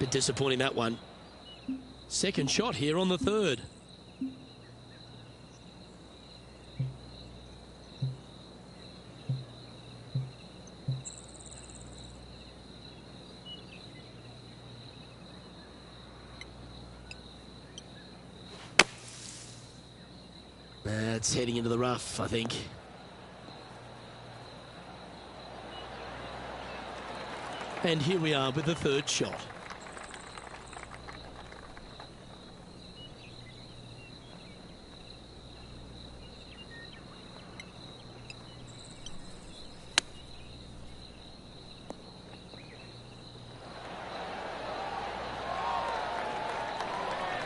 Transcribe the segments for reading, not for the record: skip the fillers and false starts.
Bit disappointing, that one. Second shot here on the third. That's heading into the rough, I think. And here we are with the third shot.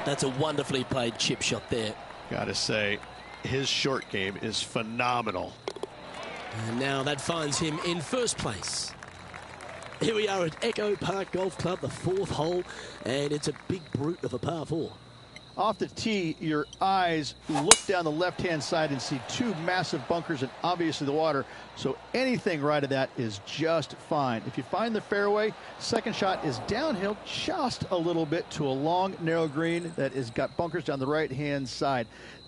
That's a wonderfully played chip shot there. Gotta say, his short game is phenomenal. And now that finds him in first place. Here we are at Echo Park Golf Club, the fourth hole, and it's a big brute of a par four. Off the tee, your eyes look down the left-hand side and see two massive bunkers and obviously the water. So anything right of that is just fine. If you find the fairway, second shot is downhill just a little bit to a long, narrow green that has got bunkers down the right-hand side.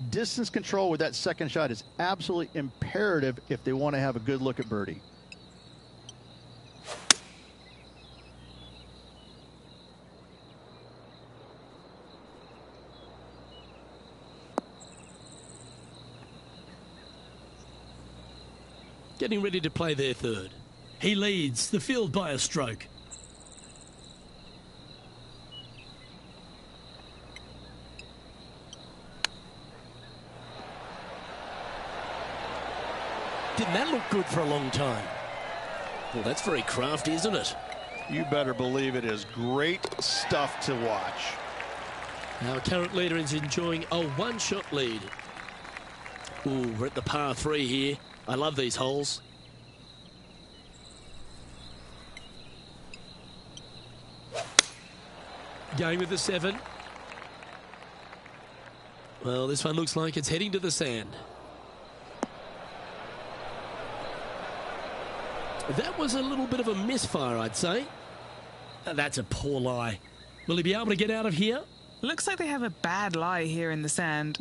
Distance control with that second shot is absolutely imperative if they want to have a good look at birdie. Getting ready to play their third. He leads the field by a stroke. Didn't that look good for a long time? Well, that's very crafty, isn't it? You better believe it is great stuff to watch. Our current leader is enjoying a one-shot lead. Ooh, we're at the par 3 here. I love these holes. Going with the 7. Well, this one looks like it's heading to the sand. That was a little bit of a misfire, I'd say. That's a poor lie. Will he be able to get out of here? Looks like they have a bad lie here in the sand.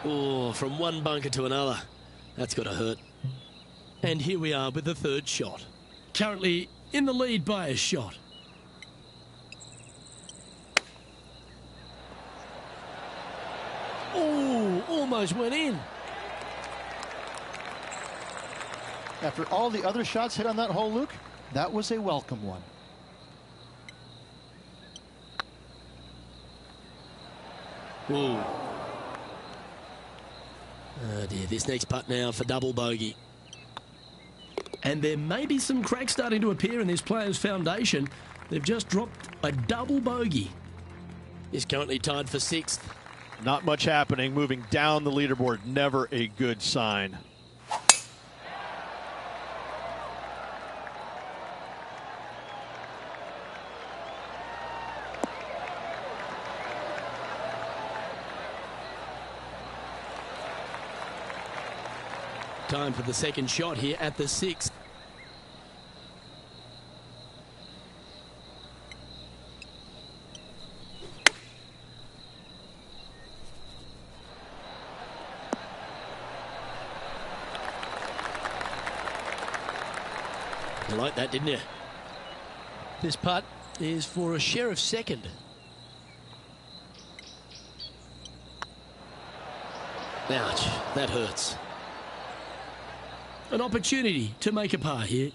Oh, from one bunker to another. That's got to hurt. And here we are with the third shot. Currently in the lead by a shot. Oh, almost went in. After all the other shots hit on that hole, Luke, that was a welcome one. Ooh. Oh dear, this next putt now for double bogey. And there may be some cracks starting to appear in this player's foundation. They've just dropped a double bogey. He's currently tied for 6th. Not much happening, moving down the leaderboard, never a good sign. Time for the second shot here at the 6th. You like that, didn't you? This putt is for a share of second. Ouch, that hurts. An opportunity to make a par here.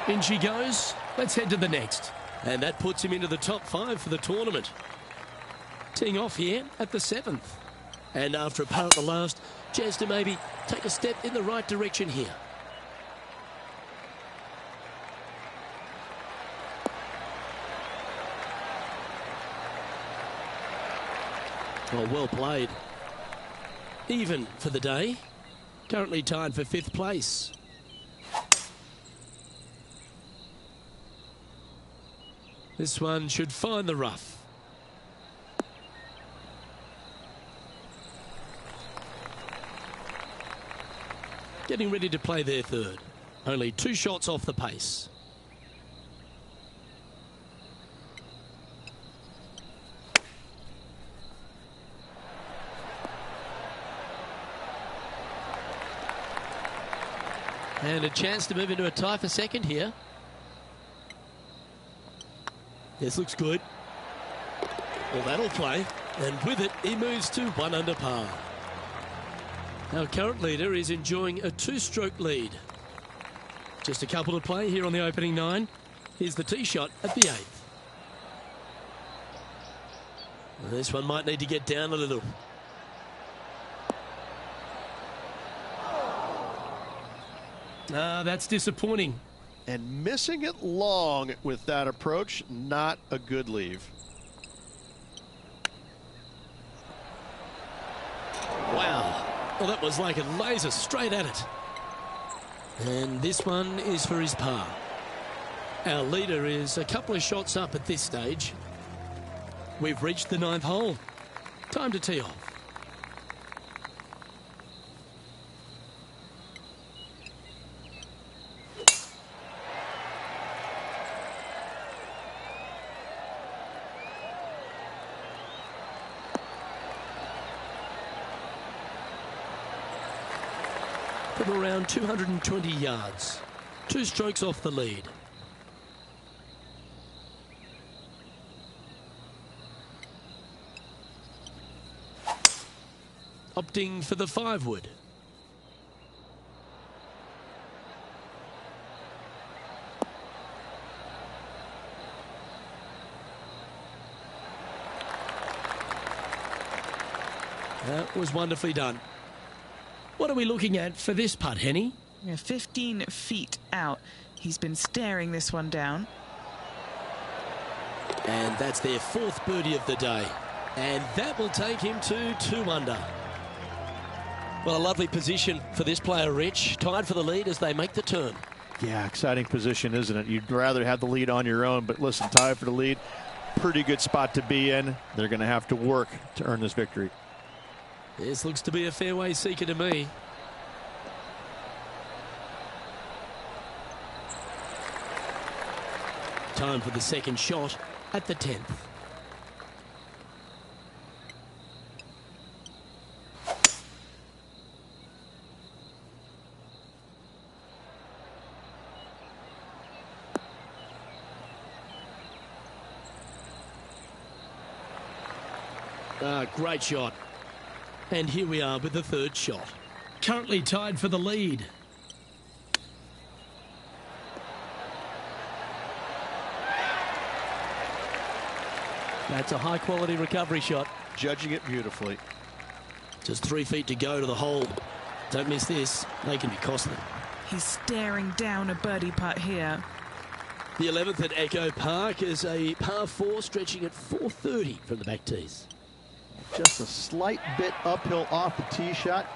In she goes. Let's head to the next. And that puts him into the top 5 for the tournament. Teeing off here at the 7th. And after a par at the last, chance to maybe take a step in the right direction here. Oh, well played. even for the day. Currently tied for 5th place. This one should find the rough. Getting ready to play their third. Only 2 shots off the pace. And a chance to move into a tie for second here. This looks good. Well, that'll play. And with it, he moves to 1 under par. Our current leader is enjoying a 2-stroke lead. Just a couple to play here on the opening 9. Here's the tee shot at the 8th. And this one might need to get down a little. That's disappointing. And missing it long with that approach, not a good leave. Wow. Well, that was like a laser straight at it. And this one is for his par. Our leader is a couple of shots up at this stage. We've reached the 9th hole. Time to tee off. From around 220 yards. 2 strokes off the lead. Opting for the 5-wood. That was wonderfully done. What are we looking at for this putt, Henny? Yeah, 15 feet out. He's been staring this one down. And that's their 4th birdie of the day. And that will take him to 2 under. Well, a lovely position for this player, Rich. Tied for the lead as they make the turn. Yeah, exciting position, isn't it? You'd rather have the lead on your own, but listen, tied for the lead, pretty good spot to be in. They're going to have to work to earn this victory. This looks to be a fairway seeker to me. Time for the second shot at the 10th. Great shot. And here we are with the 3rd shot. Currently tied for the lead. That's a high-quality recovery shot. Judging it beautifully. Just 3 feet to go to the hole. Don't miss this. They can be costly. He's staring down a birdie putt here. The 11th at Echo Park is a par 4 stretching at 430 from the back tees. Just a slight bit uphill off the tee shot.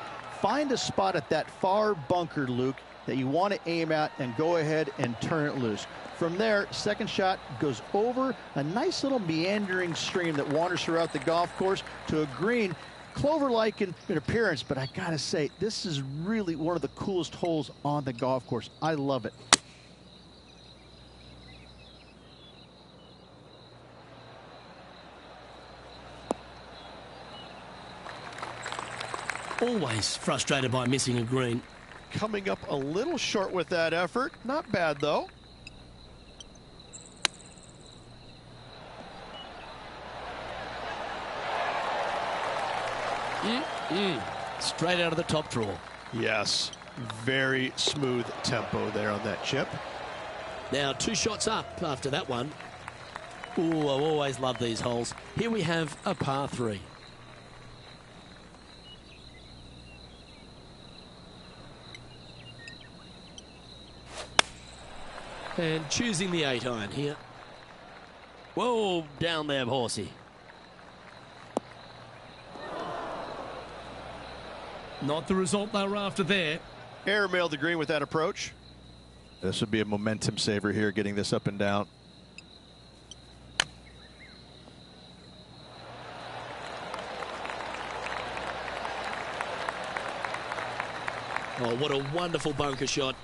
Find a spot at that far bunker, Luke, that you want to aim at and go ahead and turn it loose. From there, second shot goes over a nice little meandering stream that wanders throughout the golf course to a green, clover-like in appearance, but I gotta say, this is really one of the coolest holes on the golf course. I love it. Always frustrated by missing a green. Coming up a little short with that effort. Not bad, though. Straight out of the top draw. Yes, very smooth tempo there on that chip. Now 2 shots up after that one. Ooh, I always love these holes. Here we have a par 3. And choosing the 8-iron here. Whoa, down there, horsey. Not the result they were after there. Airmailed the green with that approach. This would be a momentum saver here, getting this up and down. Oh, what a wonderful bunker shot.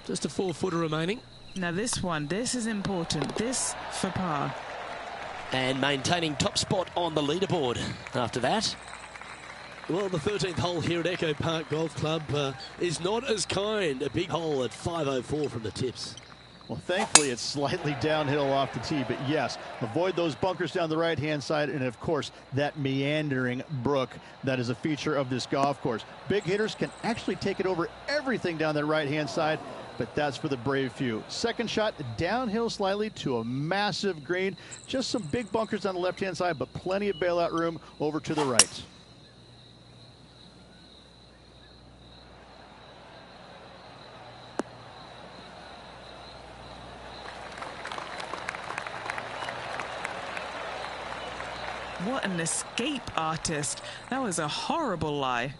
Just a 4-footer remaining. Now this is important. This for par. And maintaining top spot on the leaderboard after that. Well, the 13th hole here at Echo Park Golf Club is not as kind. A big hole at 504 from the tips. Well, thankfully, it's slightly downhill off the tee, but yes, avoid those bunkers down the right-hand side, and of course, that meandering brook that is a feature of this golf course. Big hitters can actually take it over everything down that right-hand side, but that's for the brave few. Second shot, downhill slightly to a massive green. Just some big bunkers on the left-hand side, but plenty of bailout room over to the right. What an escape artist. That was a horrible lie.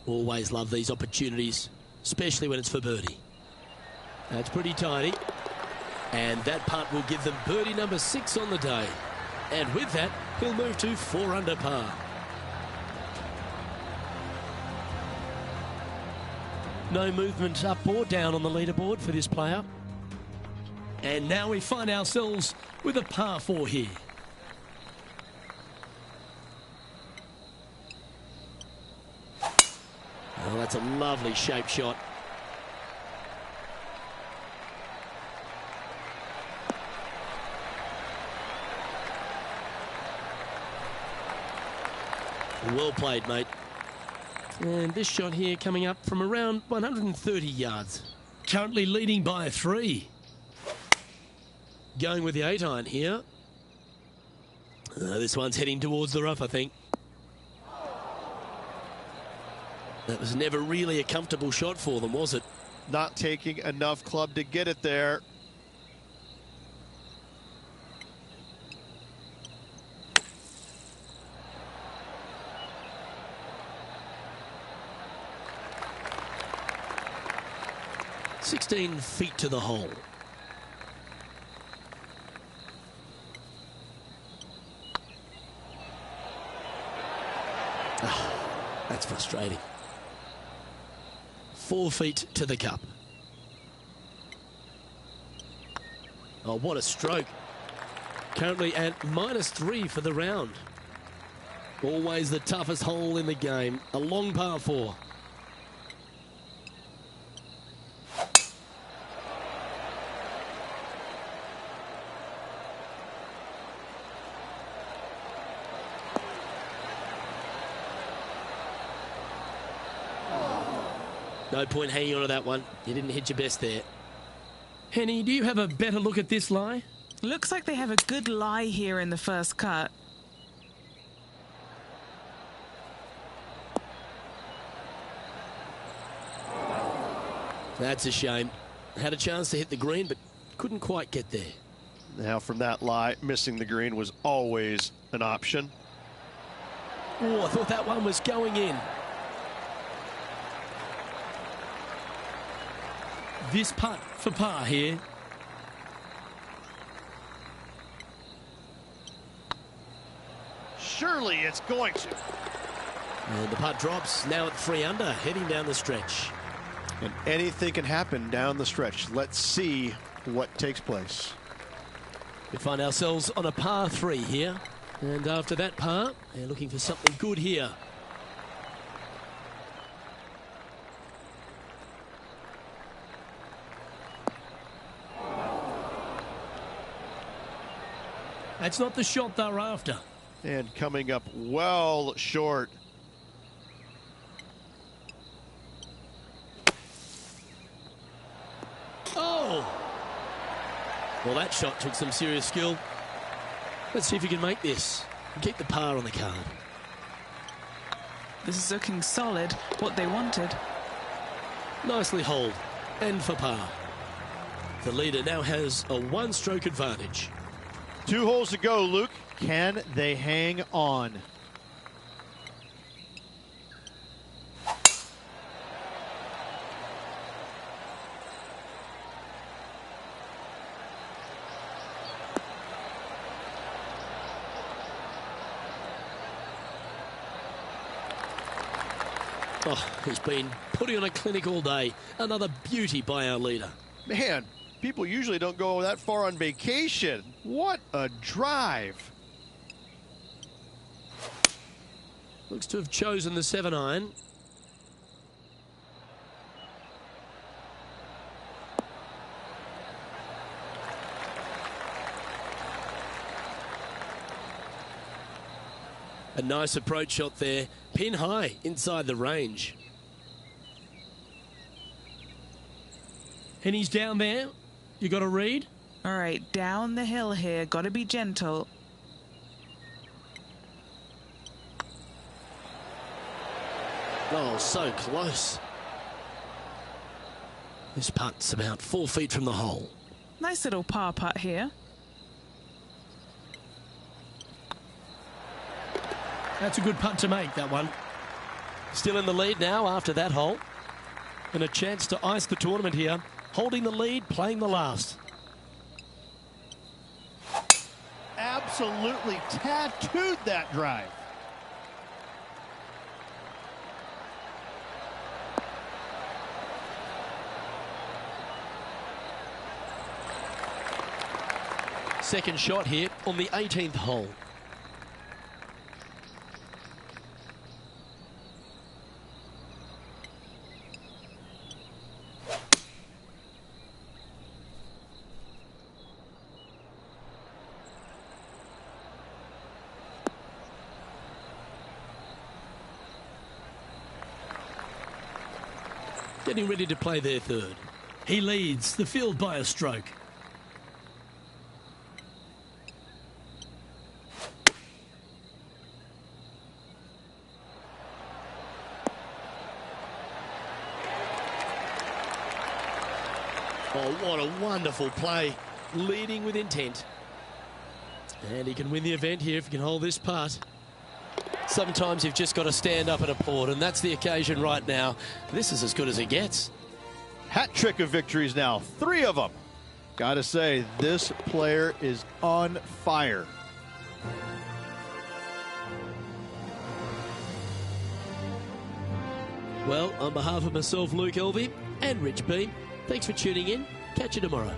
Always love these opportunities, especially when it's for birdie. That's pretty tidy. And that putt will give them birdie number 6 on the day. And with that, he'll move to 4 under par. No movement up or down on the leaderboard for this player. And now we find ourselves with a par 4 here. Oh, that's a lovely shape shot. Well played, mate. And this shot here coming up from around 130 yards. Currently leading by 3. Going with the 8-iron here. This one's heading towards the rough, I think. That was never really a comfortable shot for them, was it? Not taking enough club to get it there. "16 feet to the hole." Oh, that's frustrating. 4 feet to the cup. Oh, what a stroke. Currently at -3 for the round. Always the toughest hole in the game. A long par 4. No point hanging on to that one. You didn't hit your best there. Henny, do you have a better look at this lie? Looks like they have a good lie here in the first cut. That's a shame. Had a chance to hit the green, but couldn't quite get there. Now from that lie, missing the green was always an option. Oh, I thought that one was going in. This putt for par here. Surely it's going to. And the putt drops, now at 3 under, heading down the stretch. And anything can happen down the stretch. Let's see what takes place. We find ourselves on a par 3 here. And after that par, they're looking for something good here. That's not the shot they're after. And coming up well short. Oh! Well, that shot took some serious skill. Let's see if he can make this and keep the par on the card. This is looking solid, what they wanted. Nicely holed, and for par. The leader now has a 1-stroke advantage. 2 holes to go, Luke. Can they hang on? Oh, he's been putting on a clinic all day. Another beauty by our leader. Man, people usually don't go that far on vacation. What a drive. Looks to have chosen the 7-iron. A nice approach shot there. Pin high inside the range. And he's down there. You got a read? All right, down the hill here. Got to be gentle. Oh, so close. This putt's about 4 feet from the hole. Nice little par putt here. That's a good putt to make, that one. Still in the lead now after that hole. And a chance to ice the tournament here. Holding the lead, playing the last. Absolutely tattooed that drive. Second shot here on the 18th hole. Getting ready to play their third. He leads the field by a stroke. Oh, what a wonderful play. Leading with intent. And he can win the event here if he can hold this putt. Sometimes you've just got to stand up and applaud, and that's the occasion right now. This is as good as it gets. Hat trick of victories now, 3 of them. Gotta say, this player is on fire. Well, on behalf of myself, Luke Elvey, and Rich B, thanks for tuning in. Catch you tomorrow.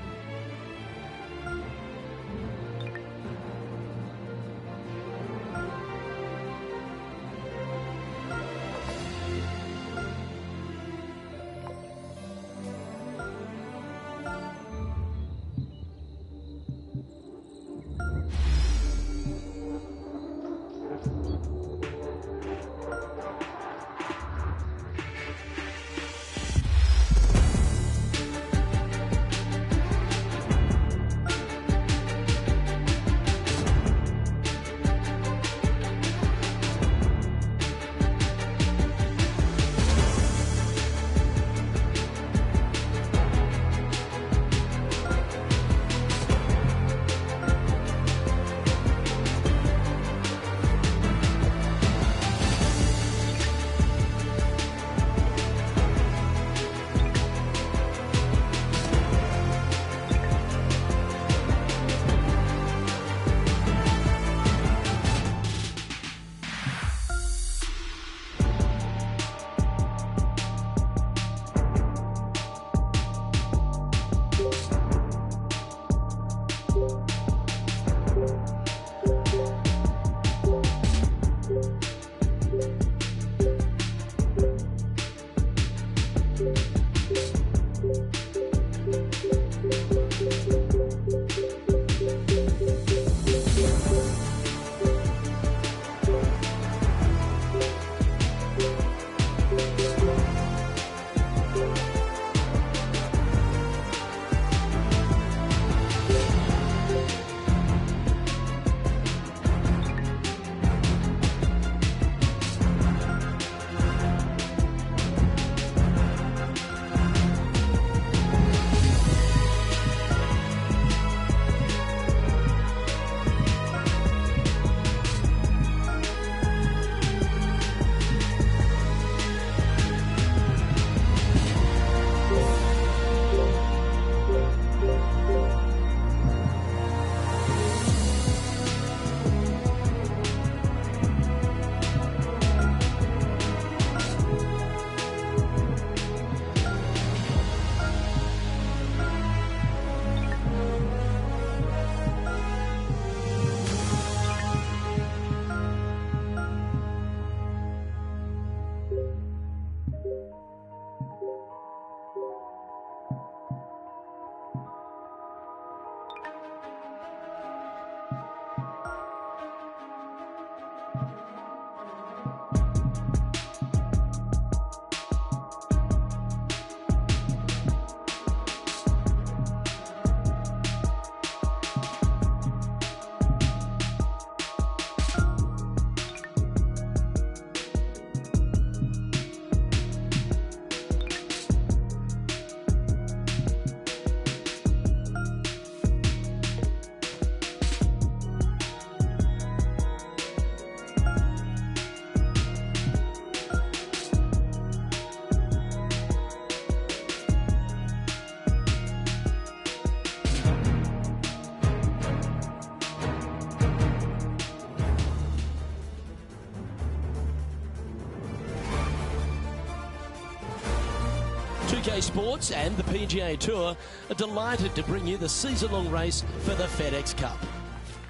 2K Sports and the PGA Tour are delighted to bring you the season-long race for the FedEx Cup.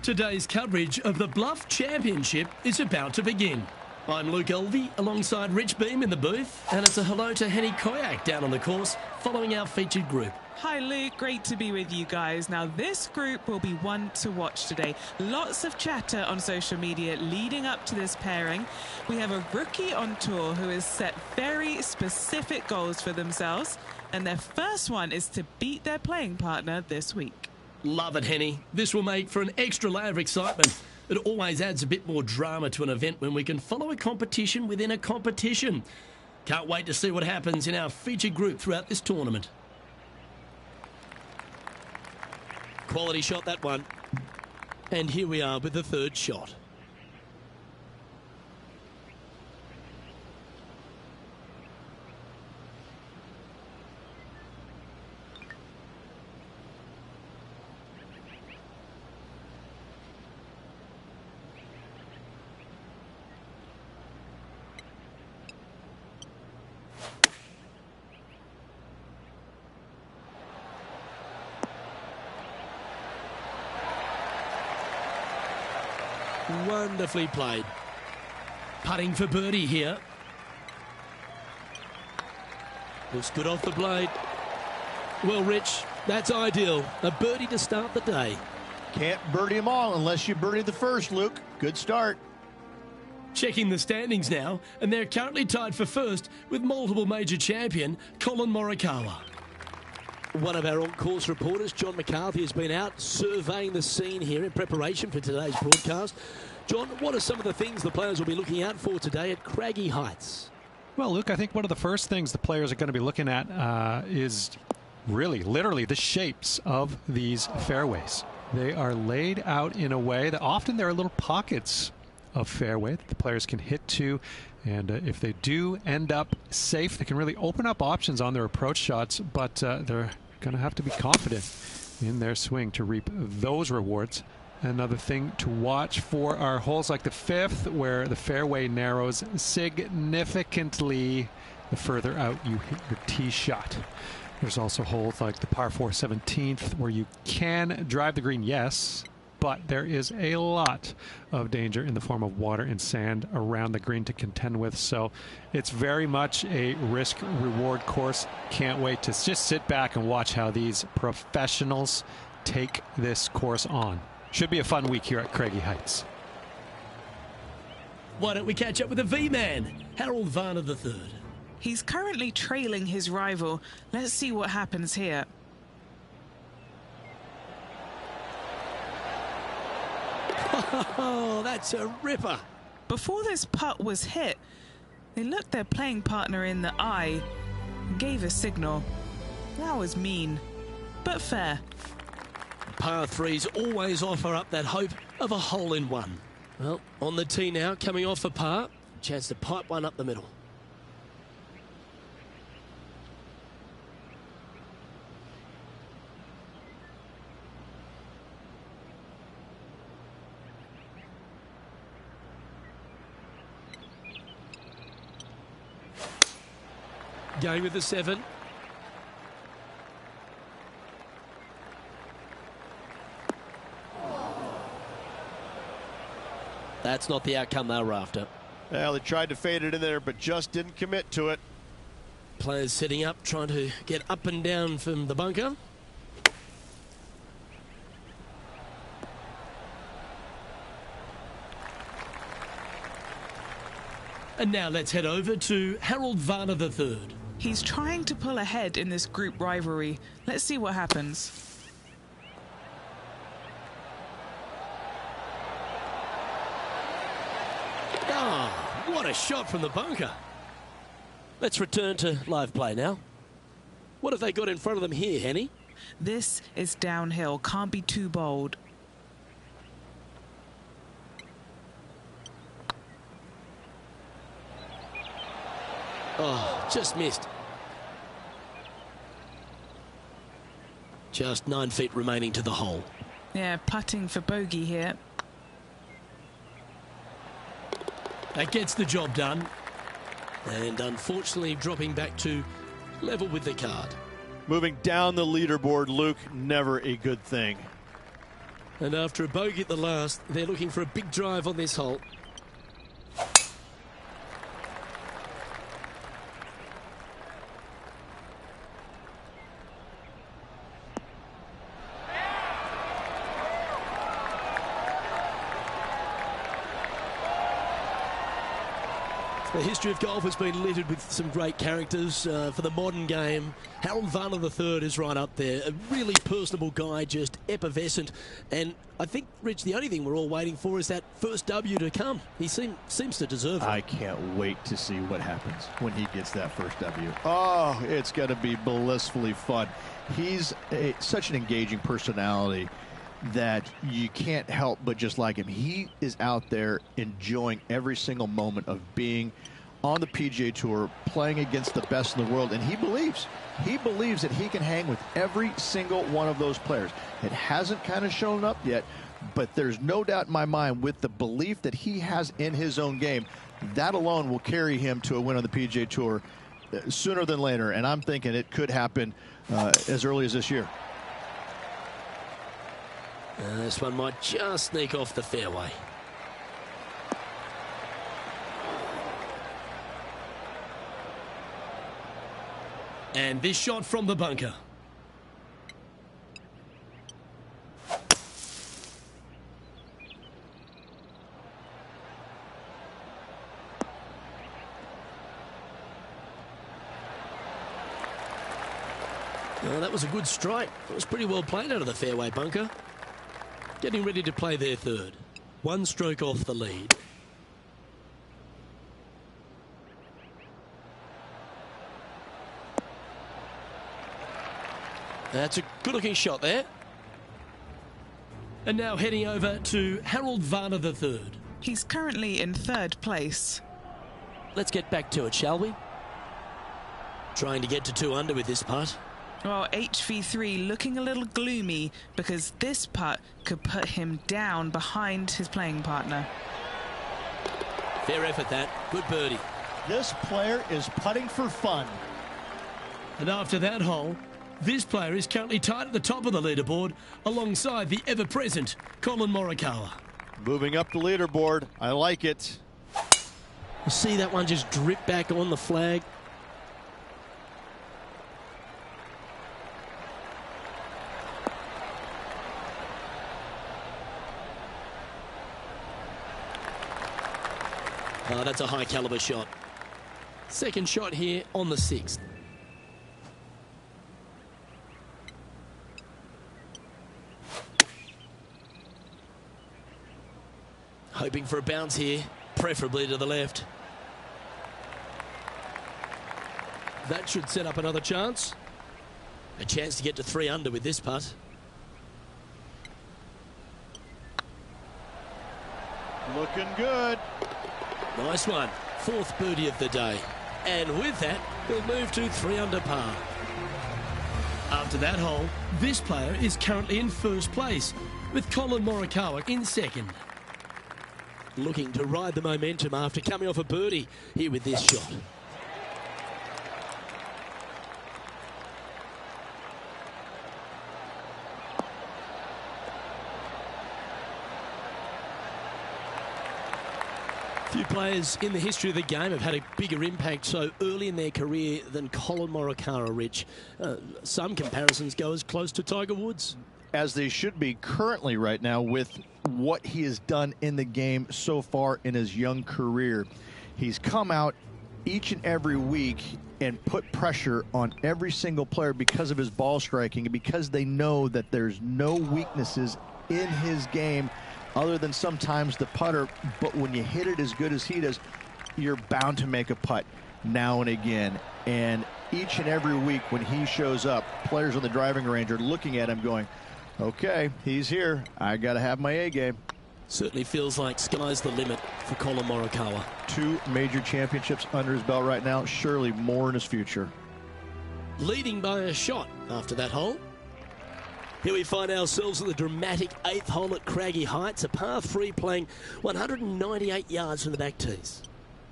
Today's coverage of the Bluff Championship is about to begin. I'm Luke Elvey alongside Rich Beam in the booth, and it's a hello to Henny Koyak down on the course following our featured group. Hi Luke, great to be with you guys. Now this group will be one to watch today. Lots of chatter on social media leading up to this pairing. We have a rookie on tour who has set very specific goals for themselves, and their first one is to beat their playing partner this week. Love it, Henny. This will make for an extra layer of excitement. It always adds a bit more drama to an event when we can follow a competition within a competition. Can't wait to see what happens in our featured group throughout this tournament. Quality shot, that one. And here we are with the third shot. Wonderfully played. Putting for birdie here. Looks good off the blade. Well, Rich, that's ideal. A birdie to start the day. Can't birdie them all unless you birdie the first, Luke. Good start. Checking the standings now, and they're currently tied for first with multiple major champion Colin Morikawa. One of our on-course reporters, John McCarthy, has been out surveying the scene here in preparation for today's broadcast. John, what are some of the things the players will be looking out for today at Craggy Heights? Well, Luke, I think one of the first things the players are going to be looking at is really, literally, the shapes of these fairways. They are laid out in a way that often there are little pockets of fairway that the players can hit to, and if they do end up safe, they can really open up options on their approach shots, but they're going to have to be confident in their swing to reap those rewards. Another thing to watch for are holes like the fifth, where the fairway narrows significantly the further out you hit your tee shot. There's also holes like the par 4 17th, where you can drive the green, yes, but there is a lot of danger in the form of water and sand around the green to contend with. So it's very much a risk-reward course. Can't wait to just sit back and watch how these professionals take this course on. Should be a fun week here at Craggy Heights. Why don't we catch up with the V-Man, Harold Varner III. He's currently trailing his rival. Let's see what happens here. Oh, that's a ripper. Before this putt was hit, they looked their playing partner in the eye and gave a signal. That was mean, but fair. Par threes always offer up that hope of a hole-in-one. Well, on the tee now, coming off a par. Chance to pipe one up the middle. Going with the 7. That's not the outcome they were after. Well, they tried to fade it in there, but just didn't commit to it. Players setting up, trying to get up and down from the bunker. And now let's head over to Harold Varner III. He's trying to pull ahead in this group rivalry. Let's see what happens. Oh, what a shot from the bunker. Let's return to live play now. What have they got in front of them here, Henny? This is downhill. Can't be too bold. Oh, just missed. Just 9 feet remaining to the hole. Yeah, putting for bogey here. That gets the job done. And unfortunately dropping back to level with the card. Moving down the leaderboard, Luke, never a good thing. And after a bogey at the last, they're looking for a big drive on this hole. The history of golf has been littered with some great characters for the modern game. Harold Varner III is right up there. A really personable guy, just effervescent. And I think, Rich, the only thing we're all waiting for is that first W to come. He seems to deserve it. I can't wait to see what happens when he gets that first W. Oh, it's going to be blissfully fun. He's such an engaging personality that you can't help but just like him. He is out there enjoying every single moment of being on the PGA Tour, playing against the best in the world, and he believes that he can hang with every single one of those players. It hasn't kind of shown up yet, but there's no doubt in my mind, with the belief that he has in his own game, that alone will carry him to a win on the PGA Tour sooner than later, and I'm thinking it could happen as early as this year. This one might just sneak off the fairway. And this shot from the bunker. Oh, that was a good strike. It was pretty well played out of the fairway bunker. Getting ready to play their third. One stroke off the lead. That's a good-looking shot there. And now heading over to Harold Varner III. He's currently in third place. Let's get back to it, shall we? Trying to get to 2 under with this putt. Well, HV3 looking a little gloomy because this putt could put him down behind his playing partner. Fair effort, that. Good birdie. This player is putting for fun. And after that hole, this player is currently tied at the top of the leaderboard alongside the ever-present Colin Morikawa. Moving up the leaderboard. I like it. You see that one just drip back on the flag? Oh, that's a high caliber shot. Second shot here on the 6th. Hoping for a bounce here, preferably to the left. That should set up another chance. A chance to get to 3 under with this putt. Looking good. Nice one. 4th birdie of the day. And with that, they'll move to 3 under par. After that hole, this player is currently in first place, with Colin Morikawa in second. Looking to ride the momentum after coming off a birdie here with this shot. Few players in the history of the game have had a bigger impact so early in their career than Colin Morikawa, Rich. Some comparisons go as close to Tiger Woods. As they should be currently right now with what he has done in the game so far in his young career. He's come out each and every week and put pressure on every single player because of his ball striking and because they know that there's no weaknesses in his game other than sometimes the putter. But when you hit it as good as he does, you're bound to make a putt now and again. And each and every week when he shows up, players on the driving range are looking at him going, okay, he's here. I got to have my A game. Certainly feels like sky's the limit for Colin Morikawa. 2 major championships under his belt right now. Surely more in his future. Leading by a shot after that hole. Here we find ourselves at the dramatic 8th hole at Craggy Heights, a par 3 playing 198 yards from the back tees.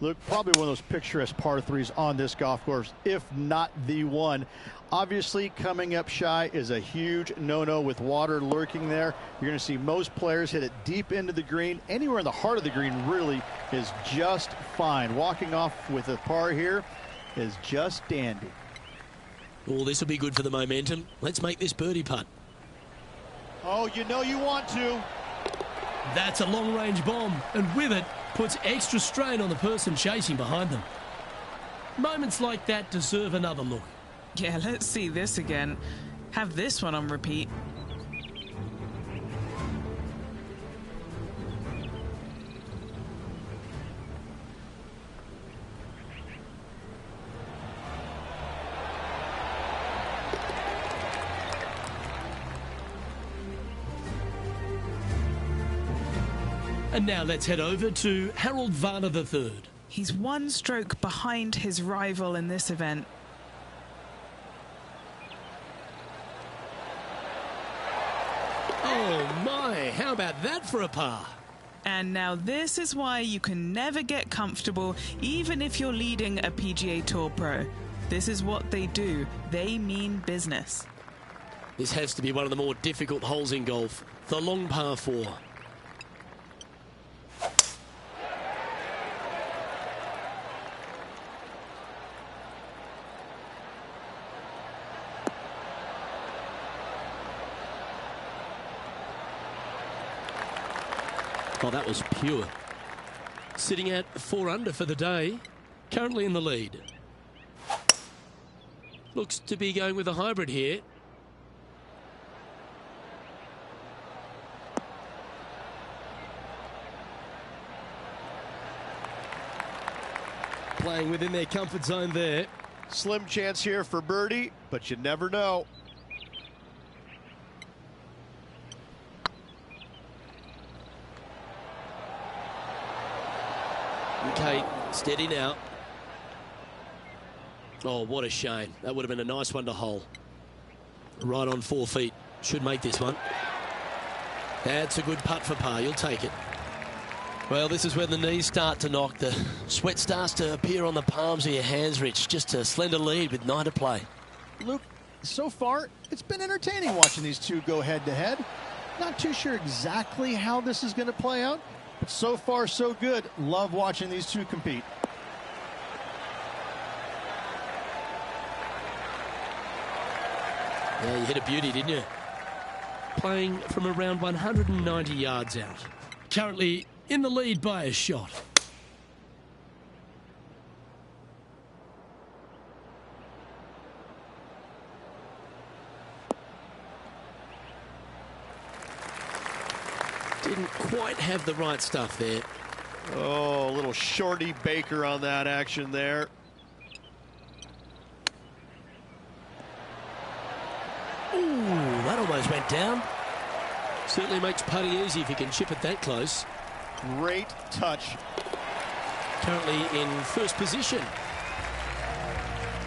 Look, probably one of those picturesque par threes on this golf course, if not the one. Obviously, coming up shy is a huge no-no with water lurking there. You're going to see most players hit it deep into the green. Anywhere in the heart of the green really is just fine. Walking off with a par here is just dandy. Oh, this will be good for the momentum. Let's make this birdie putt. Oh, you know you want to. That's a long-range bomb, and with it, puts extra strain on the person chasing behind them. Moments like that deserve another look. Yeah, let's see this again. Have this one on repeat. And now let's head over to Harold Varner III. He's one stroke behind his rival in this event. Oh my, how about that for a par? And now this is why you can never get comfortable, even if you're leading a PGA Tour pro. This is what they do. They mean business. This has to be one of the more difficult holes in golf. The long par 4. Oh, that was pure. Sitting at 4 under for the day, currently in the lead. Looks to be going with a hybrid here. Playing within their comfort zone there. Slim chance here for birdie, but you never know. Okay, steady now. Oh, what a shame. That would have been a nice one to hole. Right on 4 feet. Should make this one. That's a good putt for par. You'll take it. Well, this is when the knees start to knock. The sweat starts to appear on the palms of your hands, Rich. Just a slender lead with 9 to play. Luke, so far, it's been entertaining watching these two go head-to-head. Not too sure exactly how this is going to play out, but so far, so good. Love watching these two compete. Yeah, you hit a beauty, didn't you? Playing from around 190 yards out. Currently in the lead by a shot. Didn't quite have the right stuff there. Oh, a little shorty Baker on that action there. Ooh, that almost went down. Certainly makes putting easy if you can chip it that close. Great touch. Currently in first position.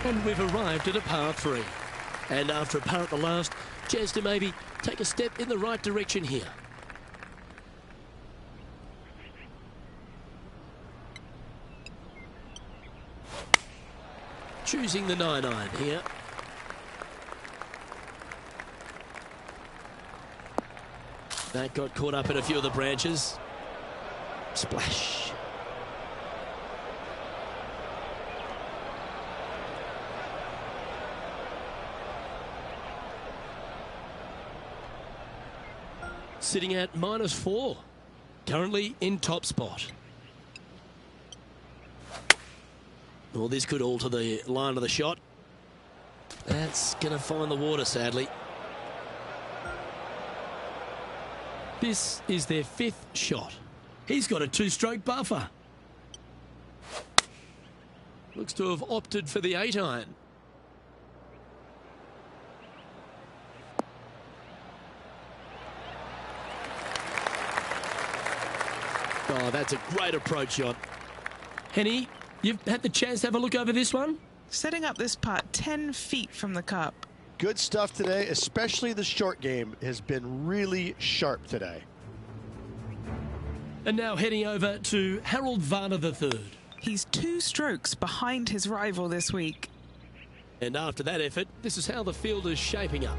And we've arrived at a par 3. And after a par at the last, chance to maybe take a step in the right direction here. Choosing the 9-iron here. That got caught up in a few of the branches. Splash. Sitting at -4. Currently in top spot. Well, this could alter the line of the shot. That's going to find the water, sadly. This is their 5th shot. He's got a 2-stroke buffer. Looks to have opted for the 8-iron. Oh, that's a great approach shot. Henny, you've had the chance to have a look over this one? Setting up this putt 10 feet from the cup. Good stuff today, especially the short game has been really sharp today. And now heading over to Harold Varner III. He's 2 strokes behind his rival this week. And after that effort, this is how the field is shaping up.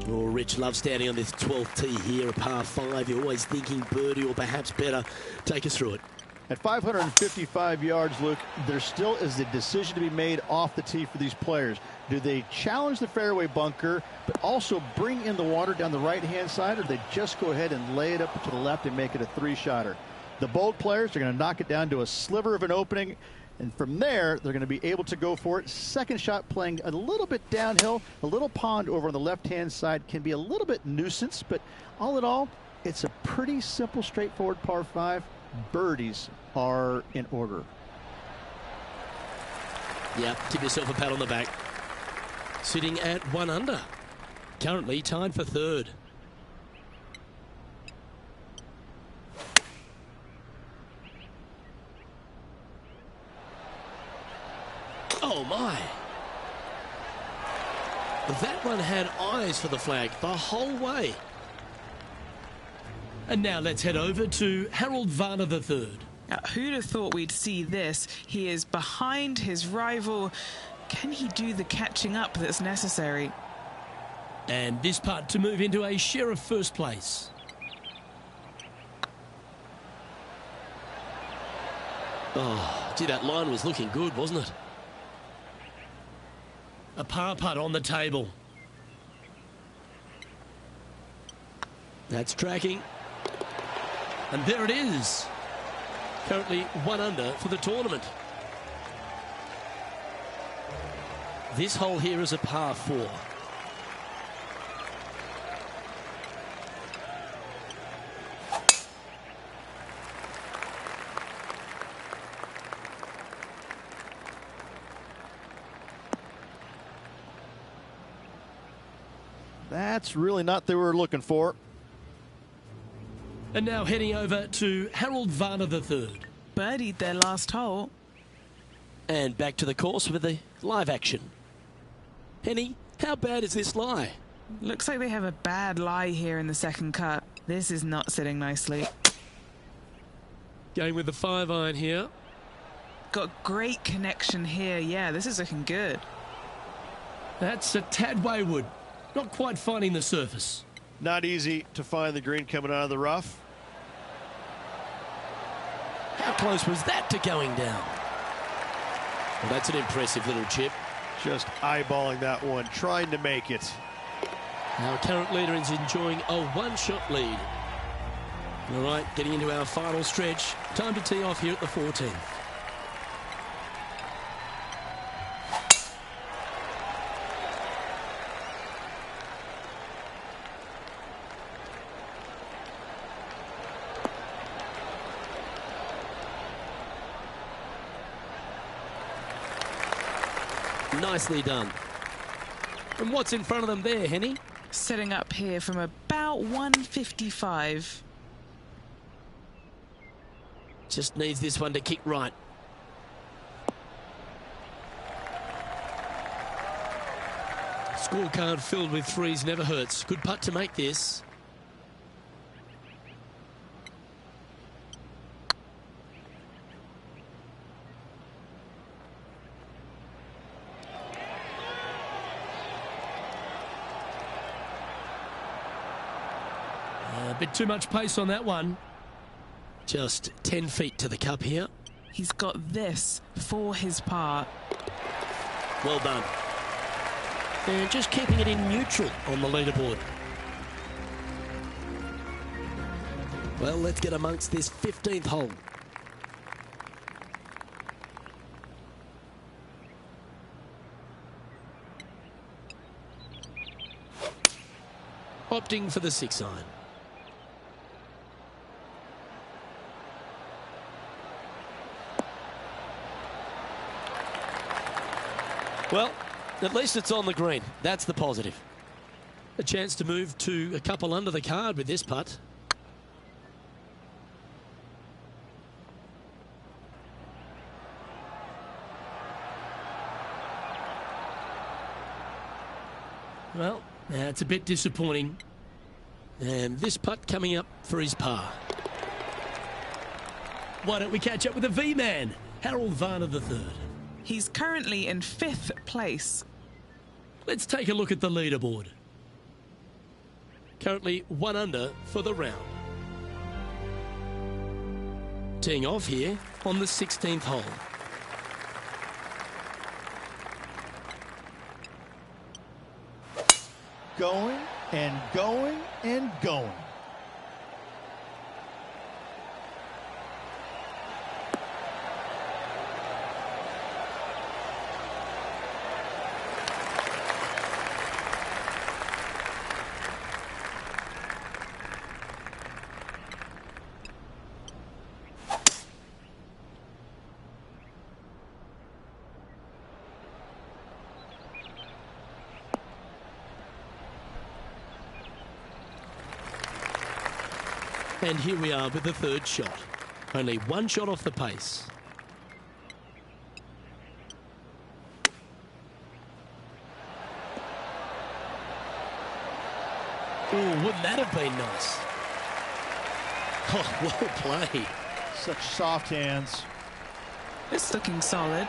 Oh, Rich loves standing on this 12th tee here, a par 5. You're always thinking birdie or perhaps better. Take us through it. At 555 yards, Luke, there still is a decision to be made off the tee for these players. Do they challenge the fairway bunker, but also bring in the water down the right-hand side, or do they just go ahead and lay it up to the left and make it a 3-shotter? The bold players are going to knock it down to a sliver of an opening, and from there, they're going to be able to go for it. Second shot playing a little bit downhill. A little pond over on the left-hand side can be a little bit nuisance, but all in all, it's a pretty simple, straightforward par 5. Birdies are in order. Yeah, give yourself a pat on the back. Sitting at 1 under. Currently tied for 3rd. Oh my. That one had eyes for the flag the whole way. And now let's head over to Harold Varner III. Now, who'd have thought we'd see this? He is behind his rival. Can he do the catching up that's necessary? And this putt to move into a share of first place. Oh, gee, that line was looking good, wasn't it? A par putt on the table. That's tracking. And there it is. Currently 1 under for the tournament. This hole here is a par 4. That's really not what they were looking for. And now heading over to Harold Varner III. Birdied their last hole. And back to the course with the live action. Henny, how bad is this lie? Looks like they have a bad lie here in the second cut. This is not sitting nicely. Going with the 5-iron here. Got great connection here. Yeah, this is looking good. That's a tad wayward. Not quite finding the surface. Not easy to find the green coming out of the rough. How close was that to going down? Well, that's an impressive little chip. Just eyeballing that one, trying to make it. Our current leader is enjoying a 1-shot lead. All right, getting into our final stretch. Time to tee off here at the 14th. Nicely done. And what's in front of them there, Henny? Setting up here from about 155. Just needs this one to kick right. Scorecard filled with 3s never hurts. Good putt to make this. A bit too much pace on that one. Just 10 feet to the cup here. He's got this for his par. Well done. And just keeping it in neutral on the leaderboard. Well, let's get amongst this 15th hole. Opting for the 6-iron. Well, at least it's on the green. That's the positive. A chance to move to a couple under the card with this putt. Well, it's a bit disappointing. And this putt coming up for his par. Why don't we catch up with the V-man, Harold Varner III. He's currently in 5th place. Let's take a look at the leaderboard. Currently 1 under for the round. Teeing off here on the 16th hole. Going and going and going. And here we are with the 3rd shot. Only 1 shot off the pace. Oh, wouldn't that have been nice? Oh, well played. Such soft hands. It's looking solid.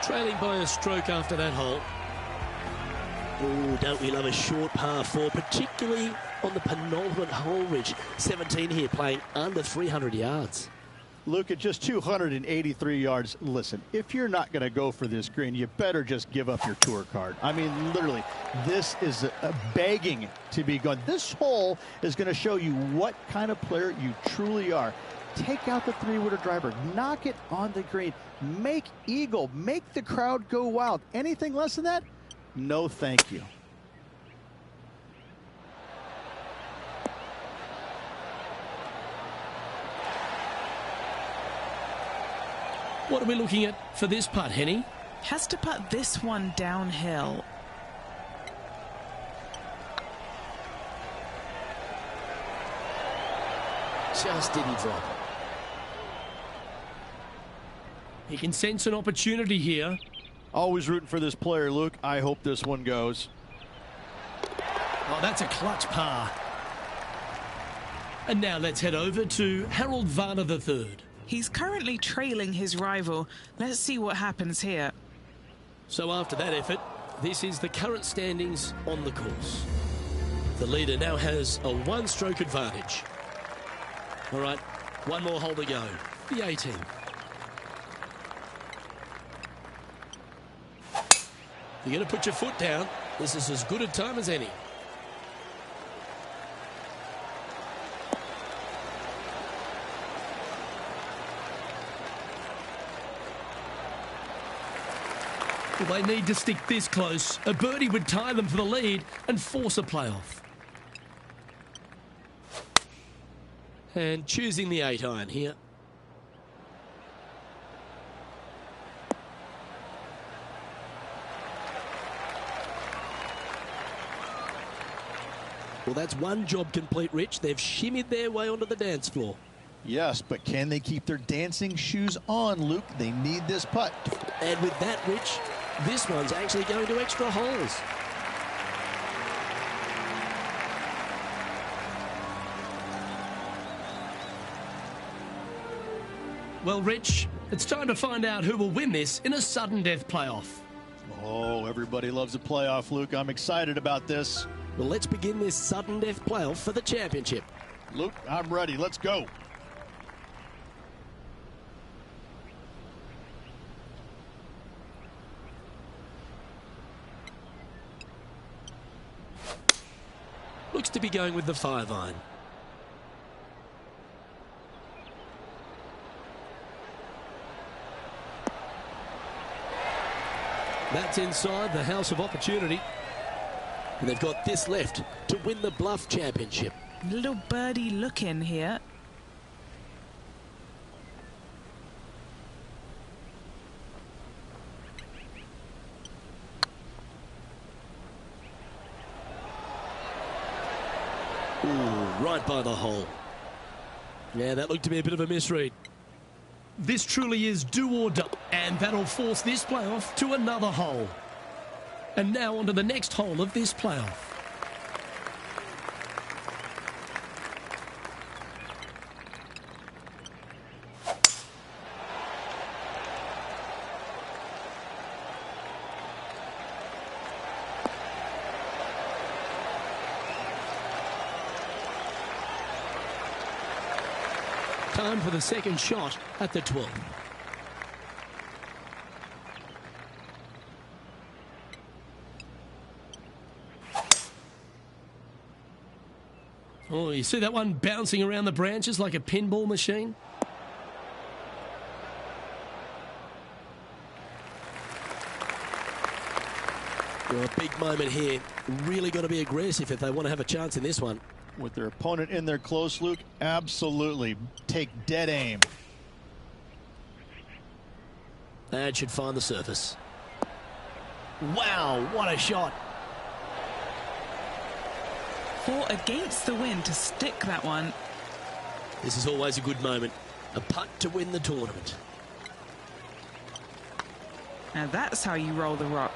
Trailing by a stroke after that hole. Oh, don't we love a short par 4, particularly on the penultimate hole, Rich. 17 here, playing under 300 yards. Luke, at just 283 yards, listen, if you're not going to go for this green, you better just give up your tour card. I mean, literally, this is a begging to be gone. This hole is going to show you what kind of player you truly are. Take out the 3-wooder driver, knock it on the green, make eagle, make the crowd go wild. Anything less than that? No, thank you. What are we looking at for this putt, Henny? Has to putt this one downhill. Just didn't drop. He can sense an opportunity here. Always rooting for this player, Luke. I hope this one goes. Oh, that's a clutch par. And now let's head over to Harold Varner III. He's currently trailing his rival. Let's see what happens here. So after that effort, this is the current standings on the course. The leader now has a 1-stroke advantage. All right, 1 more hole to go. The 18th. You're going to put your foot down. This is as good a time as any. Well, they need to stick this close. A birdie would tie them for the lead and force a playoff. And choosing the 8-iron here. Well, that's one job complete, Rich. They've shimmied their way onto the dance floor. Yes, but can they keep their dancing shoes on, Luke? They need this putt. And with that, Rich, this one's actually going to extra holes. Well, Rich, it's time to find out who will win this in a sudden death playoff. Oh, everybody loves a playoff, Luke. I'm excited about this. Well, let's begin this sudden death playoff for the championship. Luke, I'm ready. Let's go. Looks to be going with the 5-iron. That's inside the house of opportunity. And they've got this left to win the Bluff Championship. Little birdie look in here. Ooh, right by the hole. Yeah, that looked to be a bit of a misread. This truly is do or die, and that'll force this playoff to another hole. And now on to the next hole of this playoff. time for the second shot at the 12. Oh, you see that one bouncing around the branches like a pinball machine? Well, a big moment here. Really got to be aggressive if they want to have a chance in this one. With their opponent in there close, Luke, absolutely take dead aim. That should find the surface. Wow, what a shot. Fought against the wind to stick that one. This is always a good moment. A putt to win the tournament. Now that's how you roll the rock.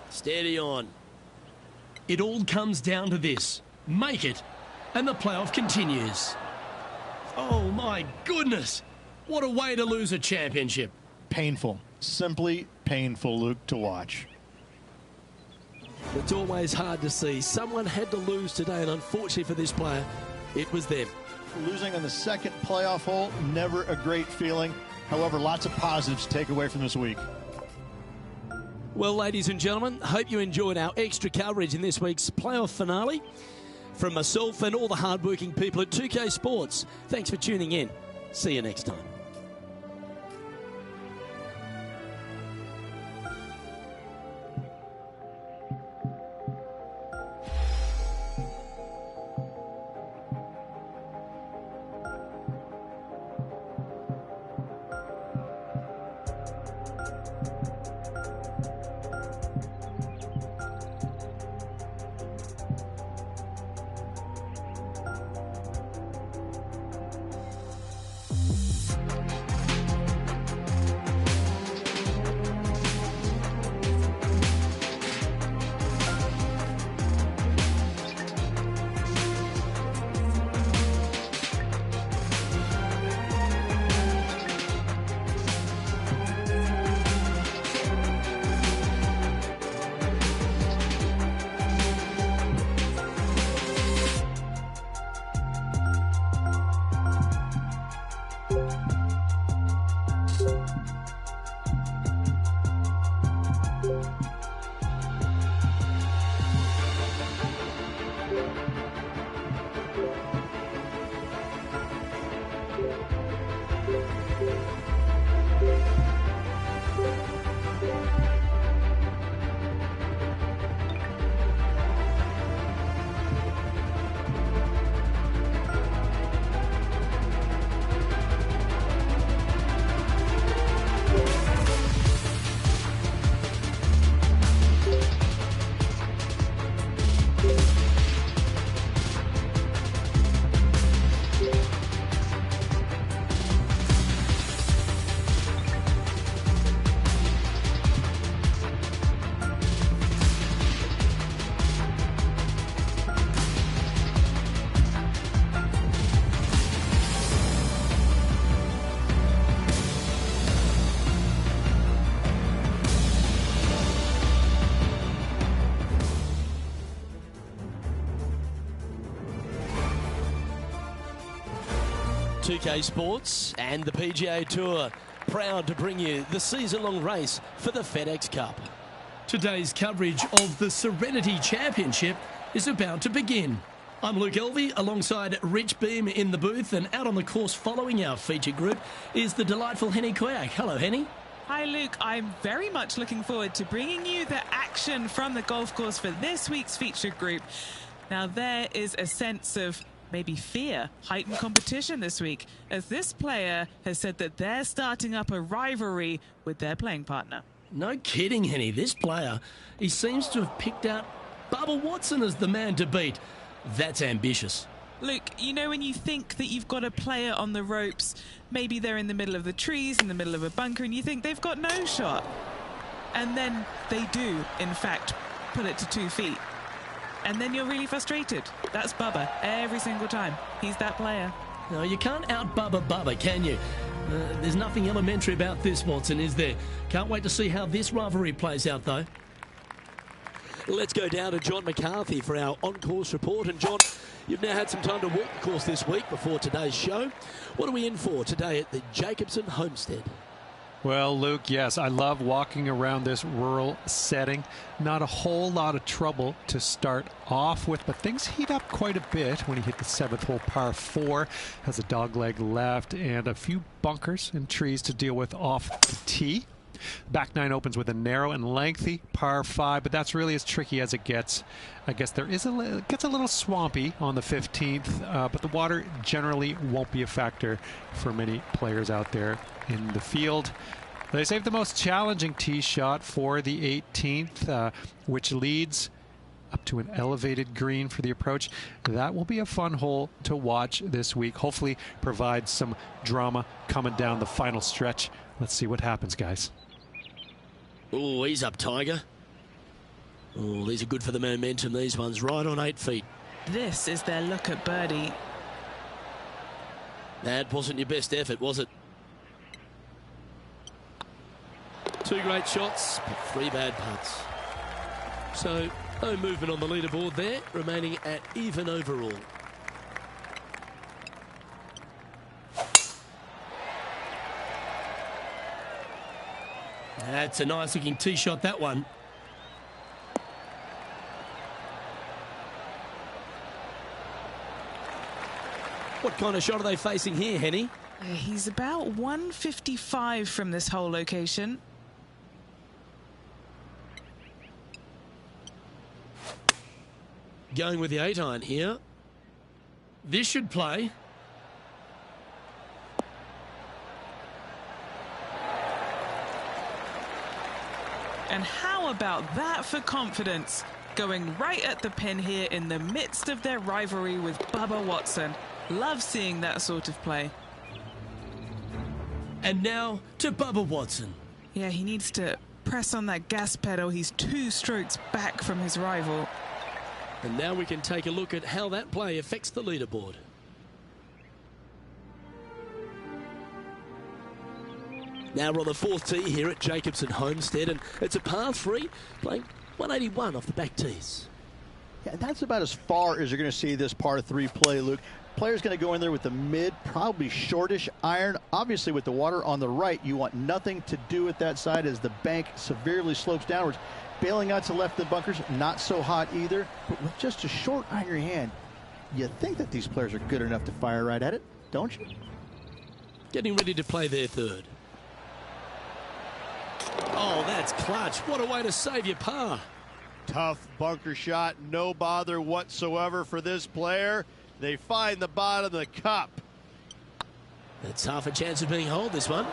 Steady on. It all comes down to this. Make it, and the playoff continues. Oh, my goodness. What a way to lose a championship. Painful. Simply painful, Luke, to watch. It's always hard to see. Someone had to lose today, and unfortunately for this player, it was them. Losing on the second playoff hole, never a great feeling. However, lots of positives to take away from this week. Well, ladies and gentlemen, hope you enjoyed our extra coverage in this week's playoff finale. From myself and all the hardworking people at 2K Sports, thanks for tuning in. See you next time. TK Sports and the PGA Tour proud to bring you the season-long race for the FedEx Cup. Today's coverage of the Serenity Championship is about to begin. I'm Luke Elvey alongside Rich Beam in the booth, and out on the course following our feature group is the delightful Henny Koyak. Hello, Henny. Hi, Luke. I'm very much looking forward to bringing you the action from the golf course for this week's feature group. Now, there is a sense of maybe fear, heightened competition this week, as this player has said that they're starting up a rivalry with their playing partner. No kidding, Henny. This player, he seems to have picked out Bubba Watson as the man to beat. That's ambitious. Luke, you know when you think that you've got a player on the ropes, maybe they're in the middle of the trees, in the middle of a bunker, and you think they've got no shot. And then they do, in fact, put it to 2 feet. And then you're really frustrated. That's Bubba every single time. He's that player. No, you can't out-Bubba Bubba, can you? There's nothing elementary about this, Watson, is there? Can't wait to see how this rivalry plays out, though. Let's go down to John McCarthy for our on-course report. And John, you've now had some time to walk the course this week before today's show. What are we in for today at the Jacobson Homestead? Well, Luke, yes, I love walking around this rural setting. Not a whole lot of trouble to start off with, but things heat up quite a bit when you hit the 7th hole, par 4. Has a dogleg left and a few bunkers and trees to deal with off the tee. Back 9 opens with a narrow and lengthy par 5, but that's really as tricky as it gets. I guess it gets a little swampy on the 15th, but the water generally won't be a factor for many players out there in the field. They saved the most challenging tee shot for the 18th, which leads up to an elevated green for the approach. That will be a fun hole to watch this week. Hopefully provide some drama coming down the final stretch. Let's see what happens, guys. Oh, he's up, Tiger. Oh, these are good for the momentum, these ones. Right on 8 feet. This is their look at birdie. That wasn't your best effort, was it? 2 great shots, but 3 bad putts. So, no movement on the leaderboard there, remaining at even overall. That's a nice looking tee shot, that one. What kind of shot are they facing here, Henny? He's about 155 from this hole location. Going with the 8-iron here. This should play. And how about that for confidence? Going right at the pin here in the midst of their rivalry with Bubba Watson. Love seeing that sort of play. And now to Bubba Watson. Yeah, he needs to press on that gas pedal. He's 2 strokes back from his rival. And now we can take a look at how that play affects the leaderboard. Now we're on the 4th tee here at Jacobson Homestead, and it's a par 3, playing 181 off the back tees. Yeah, that's about as far as you're going to see this par 3 play, Luke. Player's going to go in there with the mid, probably shortish iron. Obviously, with the water on the right, you want nothing to do with that side as the bank severely slopes downwards. Bailing out to left of the bunkers, not so hot either. But with just a short iron in your hand, you think that these players are good enough to fire right at it, don't you? Getting ready to play their 3rd. Oh, that's clutch. What a way to save your par. Tough bunker shot, no bother whatsoever for this player. They find the bottom of the cup. That's half a chance of being holed, this one.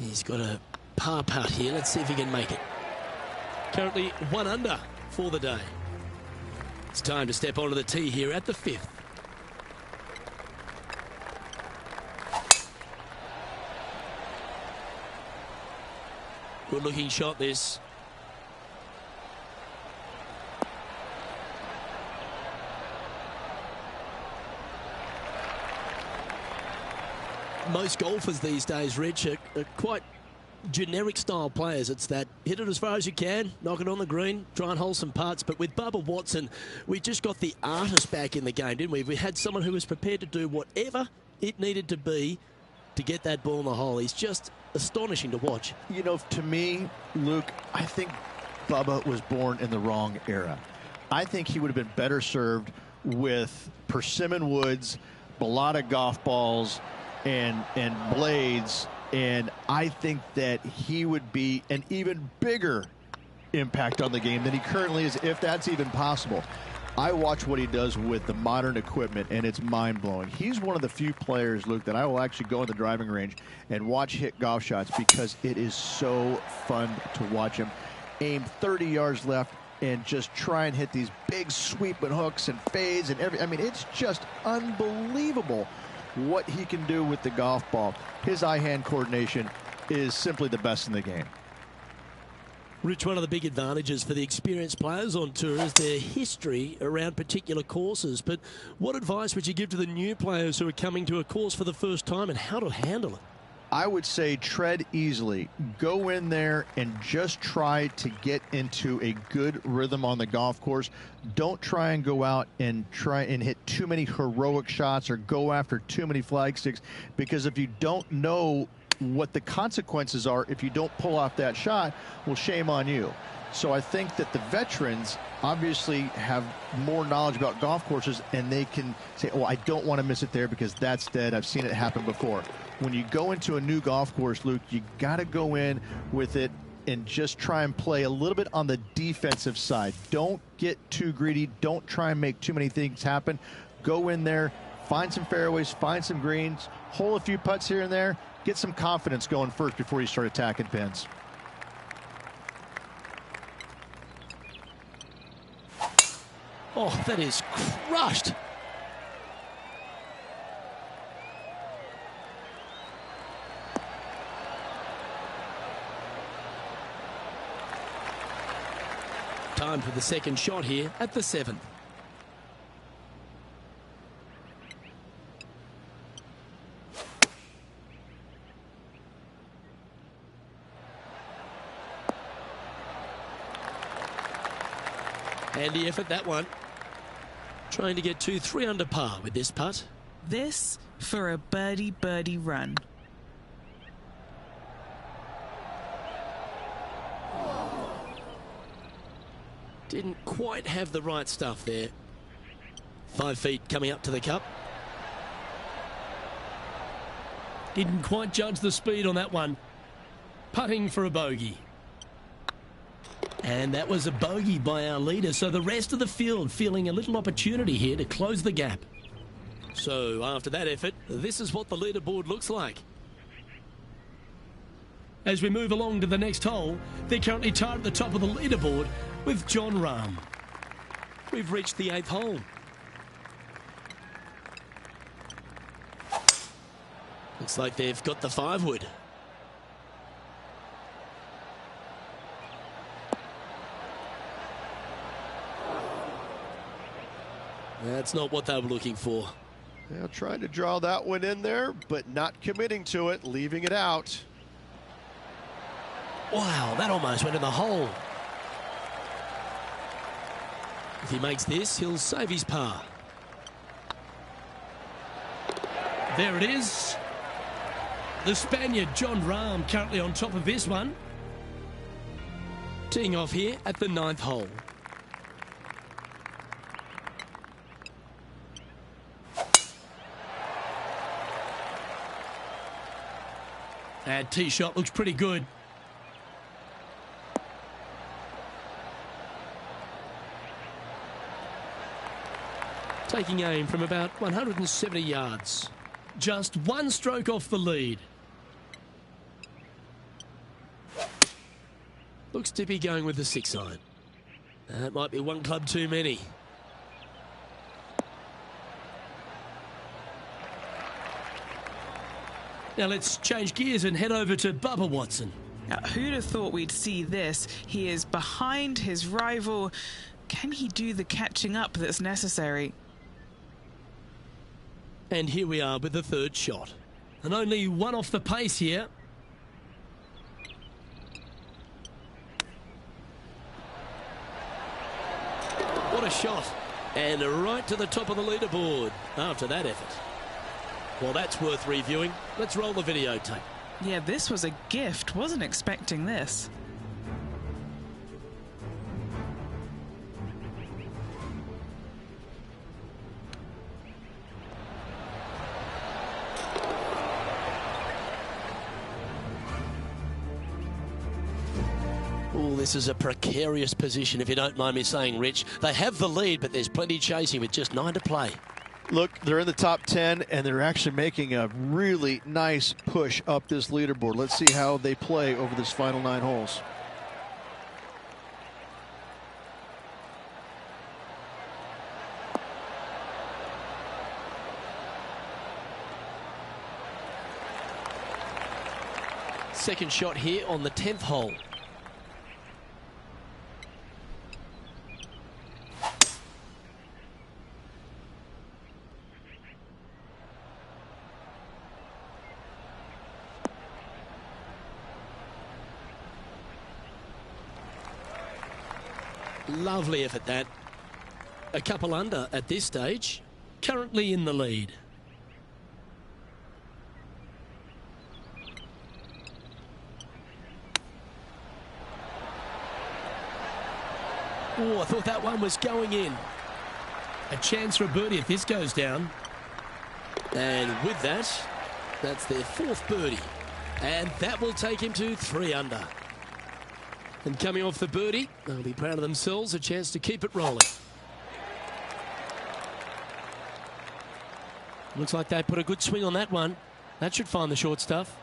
He's got a par putt here. Let's see if he can make it. Currently 1 under for the day. It's time to step onto the tee here at the 5th. Good looking shot, this. Most golfers these days, Rich, are quite generic style players. It's that hit it as far as you can, knock it on the green, try and hold some putts. But with Bubba Watson, we just got the artist back in the game, didn't we? We had someone who was prepared to do whatever it needed to be to get that ball in the hole. He's just astonishing to watch. You know, to me, Luke, I think Bubba was born in the wrong era. I think he would have been better served with persimmon woods, Balata golf balls, and blades, and I think that he would be an even bigger impact on the game than he currently is, if that's even possible. I watch what he does with the modern equipment, and it's mind-blowing. He's one of the few players, Luke, that I will actually go in the driving range and watch hit golf shots because it is so fun to watch him aim 30 yards left and just try and hit these big sweeping hooks and fades and I mean, it's just unbelievable what he can do with the golf ball. His eye-hand coordination is simply the best in the game. Rich, one of the big advantages for the experienced players on tour is their history around particular courses. But what advice would you give to the new players who are coming to a course for the first time and how to handle it? I would say tread easily. Go in there and just try to get into a good rhythm on the golf course. Don't try and go out and try and hit too many heroic shots or go after too many flag sticks, because if you don't know what the consequences are if you don't pull off that shot, well, shame on you. So I think that the veterans obviously have more knowledge about golf courses, and they can say, oh, I don't want to miss it there because that's dead. I've seen it happen before. When you go into a new golf course, Luke, you got to go in with it and just try and play a little bit on the defensive side. Don't get too greedy. Don't try and make too many things happen. Go in there, find some fairways, find some greens, hole a few putts here and there, get some confidence going first before you start attacking pins. Oh, that is crushed. Time for the second shot here at the 7th. Handy effort, that one. Trying to get 2-3 under par with this putt. This for a birdie run. Didn't quite have the right stuff there. 5 feet coming up to the cup. Didn't quite judge the speed on that one. Putting for a bogey. And that was a bogey by our leader, so the rest of the field feeling a little opportunity here to close the gap. So after that effort, this is what the leaderboard looks like. As we move along to the next hole, they're currently tied at the top of the leaderboard with Jon Rahm. We've reached the 8th hole. Looks like they've got the 5-wood. That's not what they were looking for. Yeah, trying to draw that one in there, but not committing to it, leaving it out. Wow, that almost went in the hole. If he makes this, he'll save his par. There it is. The Spaniard, Jon Rahm, currently on top of this one. Teeing off here at the 9th hole. That tee shot looks pretty good. Taking aim from about 170 yards. Just one stroke off the lead. Looks to be going with the 6-iron. That might be one club too many. Now let's change gears and head over to Bubba Watson. Now, who'd have thought we'd see this? He is behind his rival. Can he do the catching up that's necessary? And here we are with the 3rd shot. And only one off the pace here. What a shot. And right to the top of the leaderboard after that effort. Well, that's worth reviewing. Let's roll the videotape. Yeah, this was a gift. Wasn't expecting this. Oh, this is a precarious position, if you don't mind me saying, Rich. They have the lead, but there's plenty chasing with just 9 to play. Look, they're in the top 10, and they're actually making a really nice push up this leaderboard. Let's see how they play over this final 9 holes. Second shot here on the 10th hole. Lovely effort that. A couple under at this stage. Currently in the lead. Oh, I thought that one was going in. A chance for a birdie if this goes down. And with that, that's their 4th birdie. And that will take him to 3 under. And coming off the birdie, they'll be proud of themselves, a chance to keep it rolling. Looks like they put a good swing on that one. That should find the short stuff.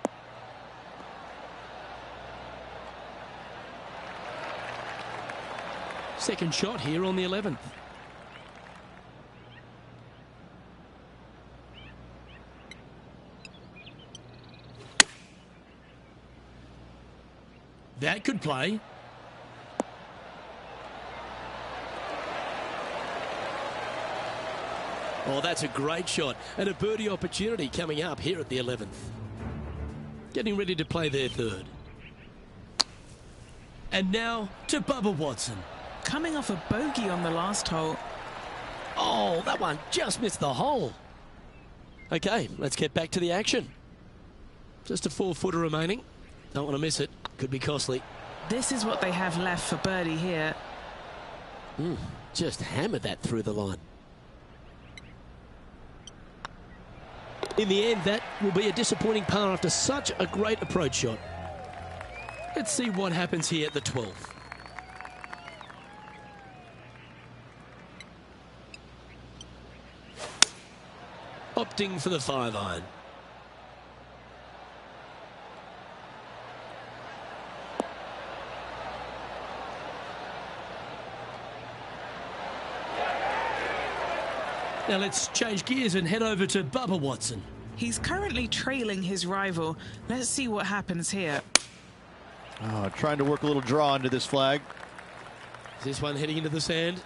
Second shot here on the 11th. That could play. Oh, that's a great shot. And a birdie opportunity coming up here at the 11th. Getting ready to play their 3rd. And now to Bubba Watson. Coming off a bogey on the last hole. Oh, that one just missed the hole. Okay, let's get back to the action. Just a 4-footer remaining. Don't want to miss it. Could be costly. This is what they have left for birdie here. Just hammered that through the line. In the end, that will be a disappointing par after such a great approach shot. Let's see what happens here at the 12th. Opting for the 5-iron. Now let's change gears and head over to Bubba Watson. He's currently trailing his rival. Let's see what happens here. Oh, trying to work a little draw into this flag. Is this one heading into the sand?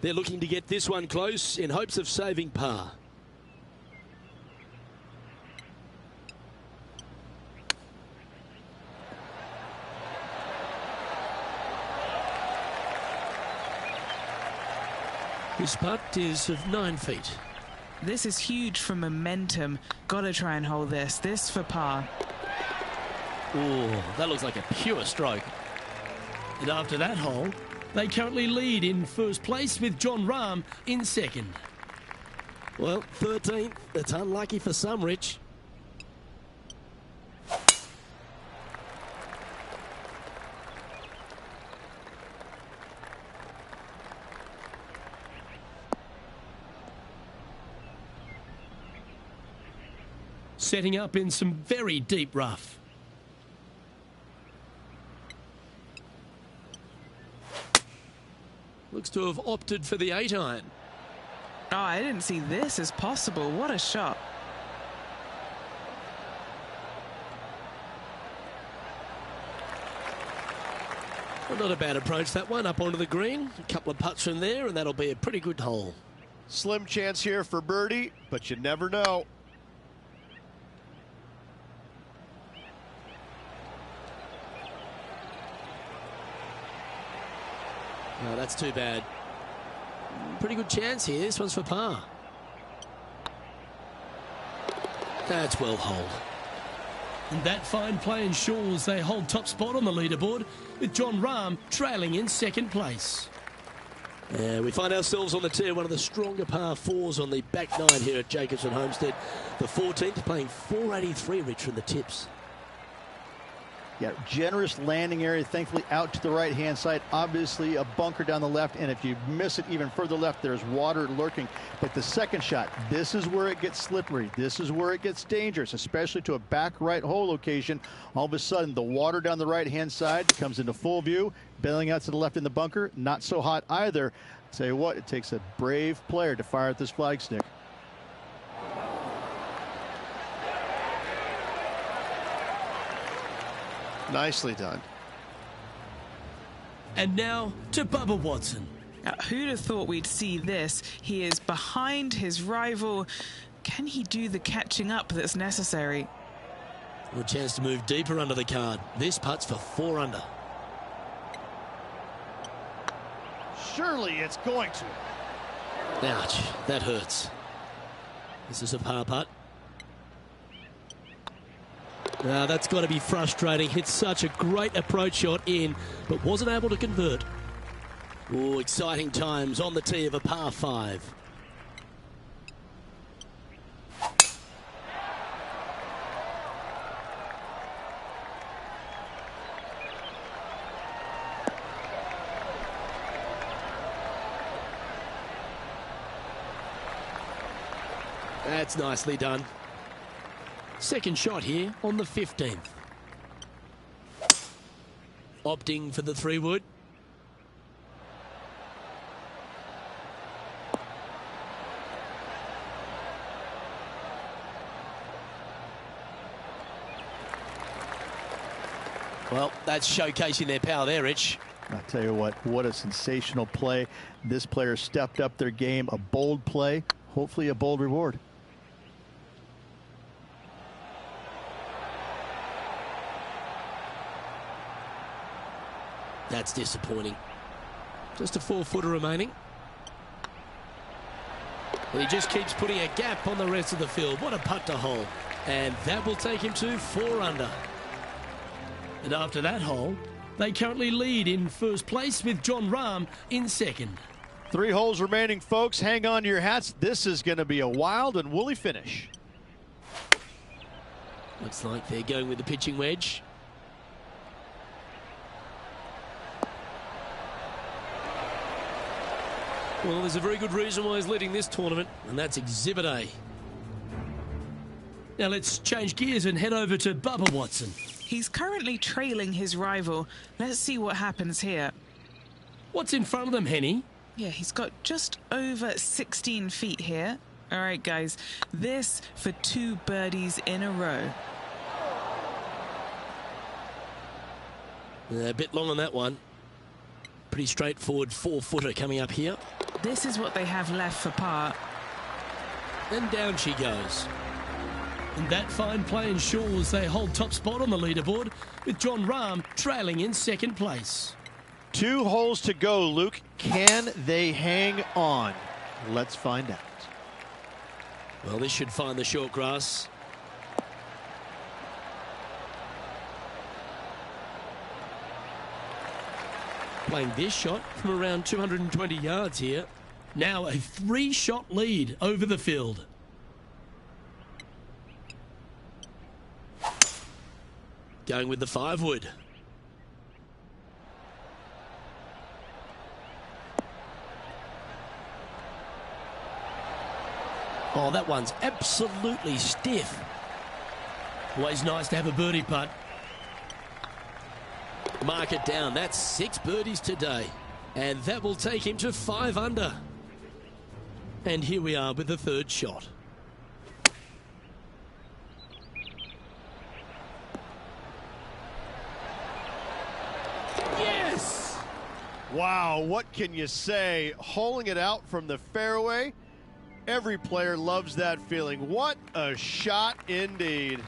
They're looking to get this one close in hopes of saving par. His putt is of 9 feet. This is huge for momentum. Gotta try and hold this. This for par. Oh, that looks like a pure stroke. And after that hole, they currently lead in first place with Jon Rahm in second. Well, 13th. That's unlucky for some, Rich. Setting up in some very deep rough. Looks to have opted for the 8-iron. Oh, I didn't see this as possible. What a shot. Well, not a bad approach, that one, up onto the green. A couple of putts from there, and that'll be a pretty good hole. Slim chance here for birdie, but you never know. No, that's too bad. Pretty good chance here. This one's for par. That's well holed. And that fine play ensures they hold top spot on the leaderboard, with Jon Rahm trailing in second place. We find ourselves on the tee, one of the stronger par 4s on the back 9 here at Jacobson Homestead. The 14th playing 483, Rich, from the tips. Yeah, generous landing area, thankfully out to the right-hand side. Obviously a bunker down the left, and if you miss it even further left, there's water lurking. But the second shot, this is where it gets slippery. This is where it gets dangerous, especially to a back right hole location. All of a sudden, the water down the right-hand side comes into full view. Bailing out to the left in the bunker, not so hot either. Tell you what, it takes a brave player to fire at this flagstick. Nicely done. And now to Bubba Watson. Who'd have thought we'd see this? He is behind his rival. Can he do the catching up that's necessary? A chance to move deeper under the card. This putt's for 4 under. Surely it's going to. Ouch, that hurts. This is a par putt. Now that's got to be frustrating. Hit such a great approach shot in, but wasn't able to convert. Oh, exciting times on the tee of a par 5. That's nicely done. Second shot here on the 15th. Opting for the 3-wood. Well, that's showcasing their power there, Rich. I'll tell you what a sensational play. This player stepped up their game. A bold play, hopefully a bold reward. That's disappointing. Just a 4-footer remaining. And he just keeps putting a gap on the rest of the field. What a putt to hole. And that will take him to 4 under. And after that hole, they currently lead in first place with Jon Rahm in second. 3 holes remaining, folks. Hang on to your hats. This is going to be a wild and woolly finish. Looks like they're going with the pitching wedge. Well, there's a very good reason why he's leading this tournament, and that's Exhibit A. Now let's change gears and head over to Bubba Watson. He's currently trailing his rival. Let's see what happens here. What's in front of them, Henny? Yeah, he's got just over 16 feet here. All right, guys, this for 2 birdies in a row. A bit long on that one. Pretty straightforward 4-footer coming up here. This is what they have left for par. And down she goes. And that fine play ensures they hold top spot on the leaderboard, with Jon Rahm trailing in second place. 2 holes to go, Luke. Can they hang on? Let's find out. Well, this should find the short grass. Playing this shot from around 220 yards here. Now a 3-shot lead over the field. Going with the 5-wood. Oh, that one's absolutely stiff. Always nice to have a birdie putt. Mark it down. That's 6 birdies today. And that will take him to 5 under. And here we are with the 3rd shot. Yes! Wow, what can you say? Holing it out from the fairway. Every player loves that feeling. What a shot indeed.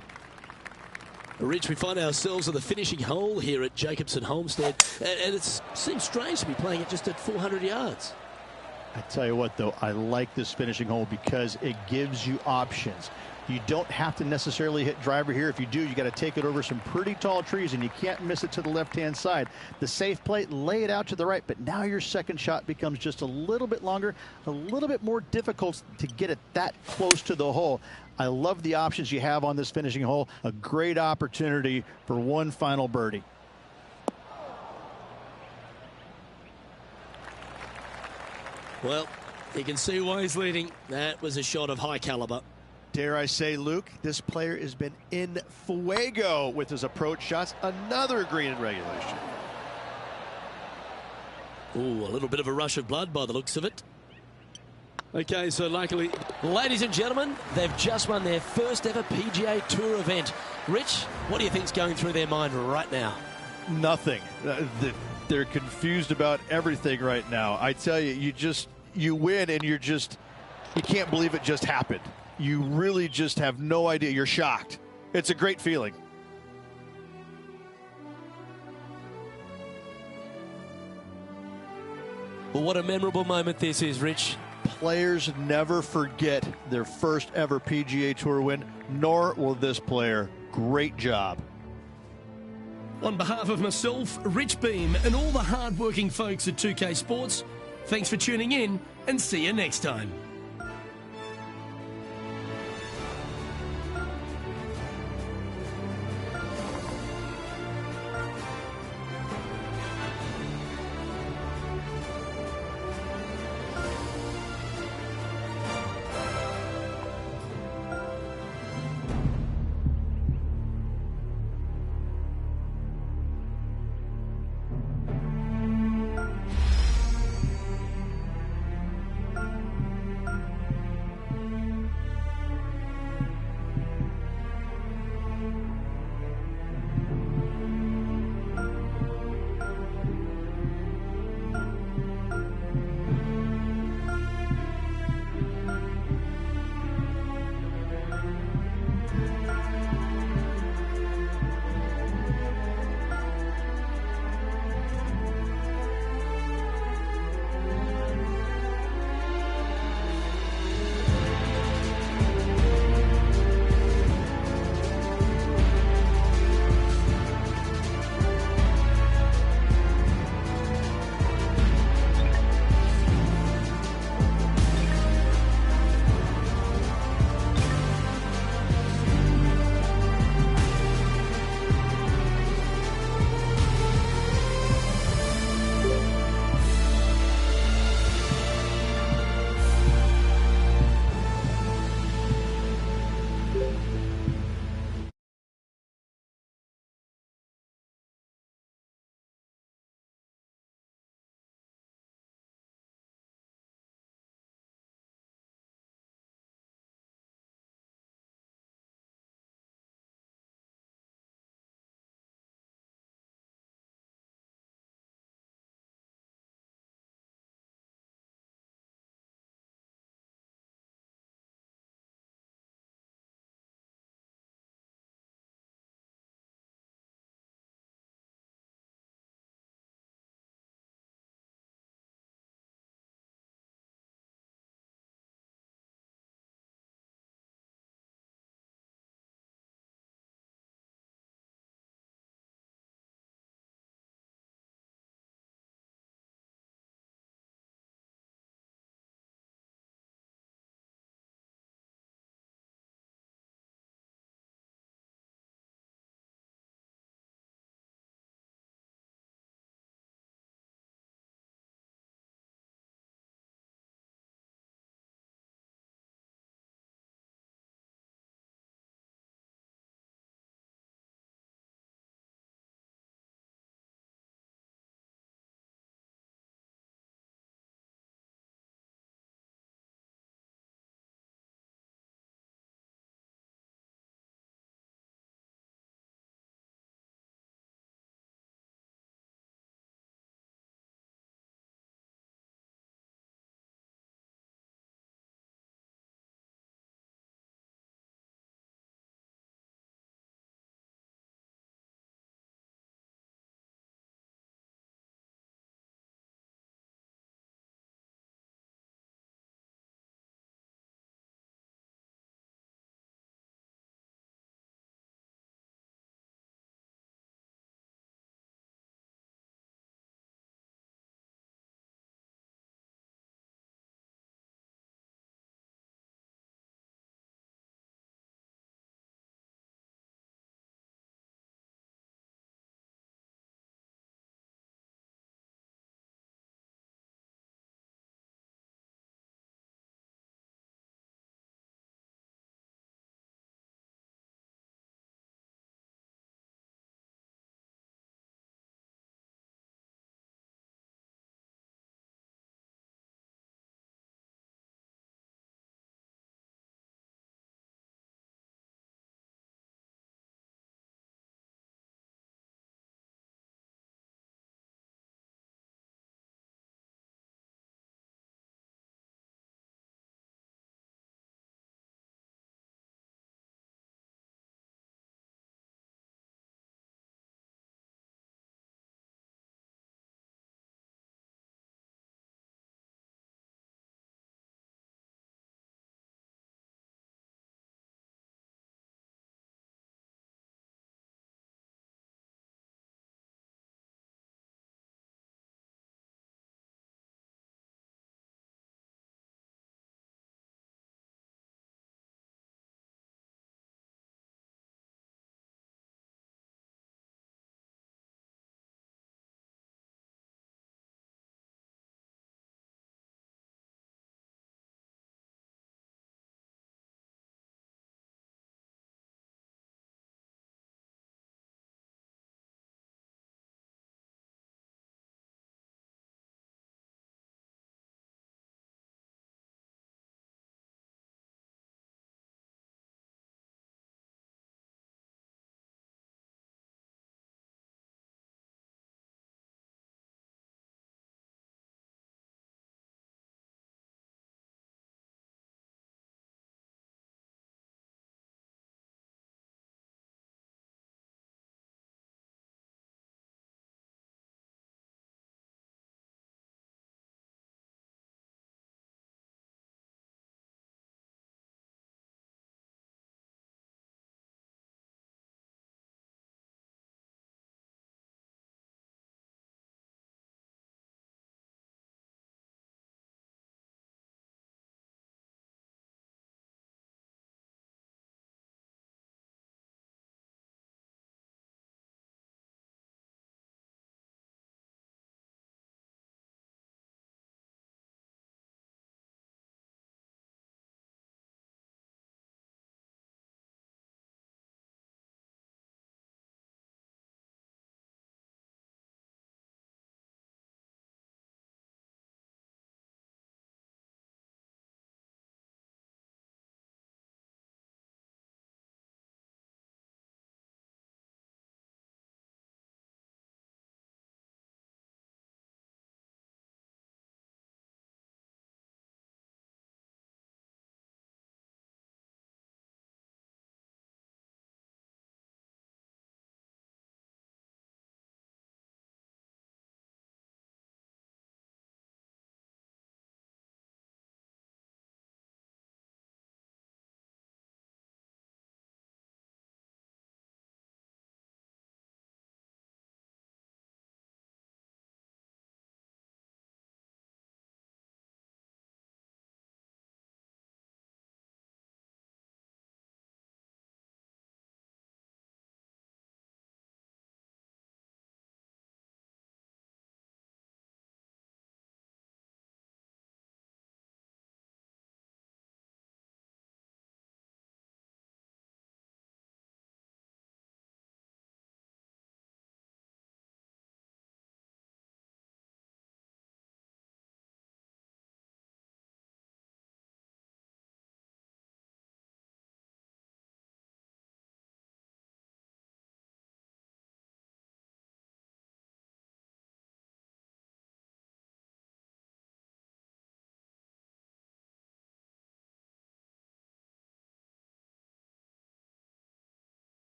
Rich, we find ourselves at the finishing hole here at Jacobson Homestead, and it seems strange to be playing it just at 400 yards. I tell you what, though, I like this finishing hole because it gives you options. You don't have to necessarily hit driver here. If you do, you got to take it over some pretty tall trees, and you can't miss it to the left-hand side. The safe play, lay it out to the right, but now your second shot becomes just a little bit longer, a little bit more difficult to get it that close to the hole. I love the options you have on this finishing hole. A great opportunity for one final birdie. Well, you can see why he's leading. That was a shot of high caliber. Dare I say, Luke, this player has been in fuego with his approach shots. Another green in regulation. Ooh, a little bit of a rush of blood by the looks of it. Okay, so luckily, ladies and gentlemen, they've just won their first ever PGA Tour event. Rich, what do you think's going through their mind right now? Nothing. They're confused about everything right now. I tell you, you win and you can't believe it just happened. you really just have no idea. You're shocked. It's a great feeling. Well, what a memorable moment this is, Rich. Players never forget their first ever PGA Tour win, nor will this player. Great job. On behalf of myself, Rich Beem, and all the hard-working folks at 2K Sports, thanks for tuning in, and see you next time.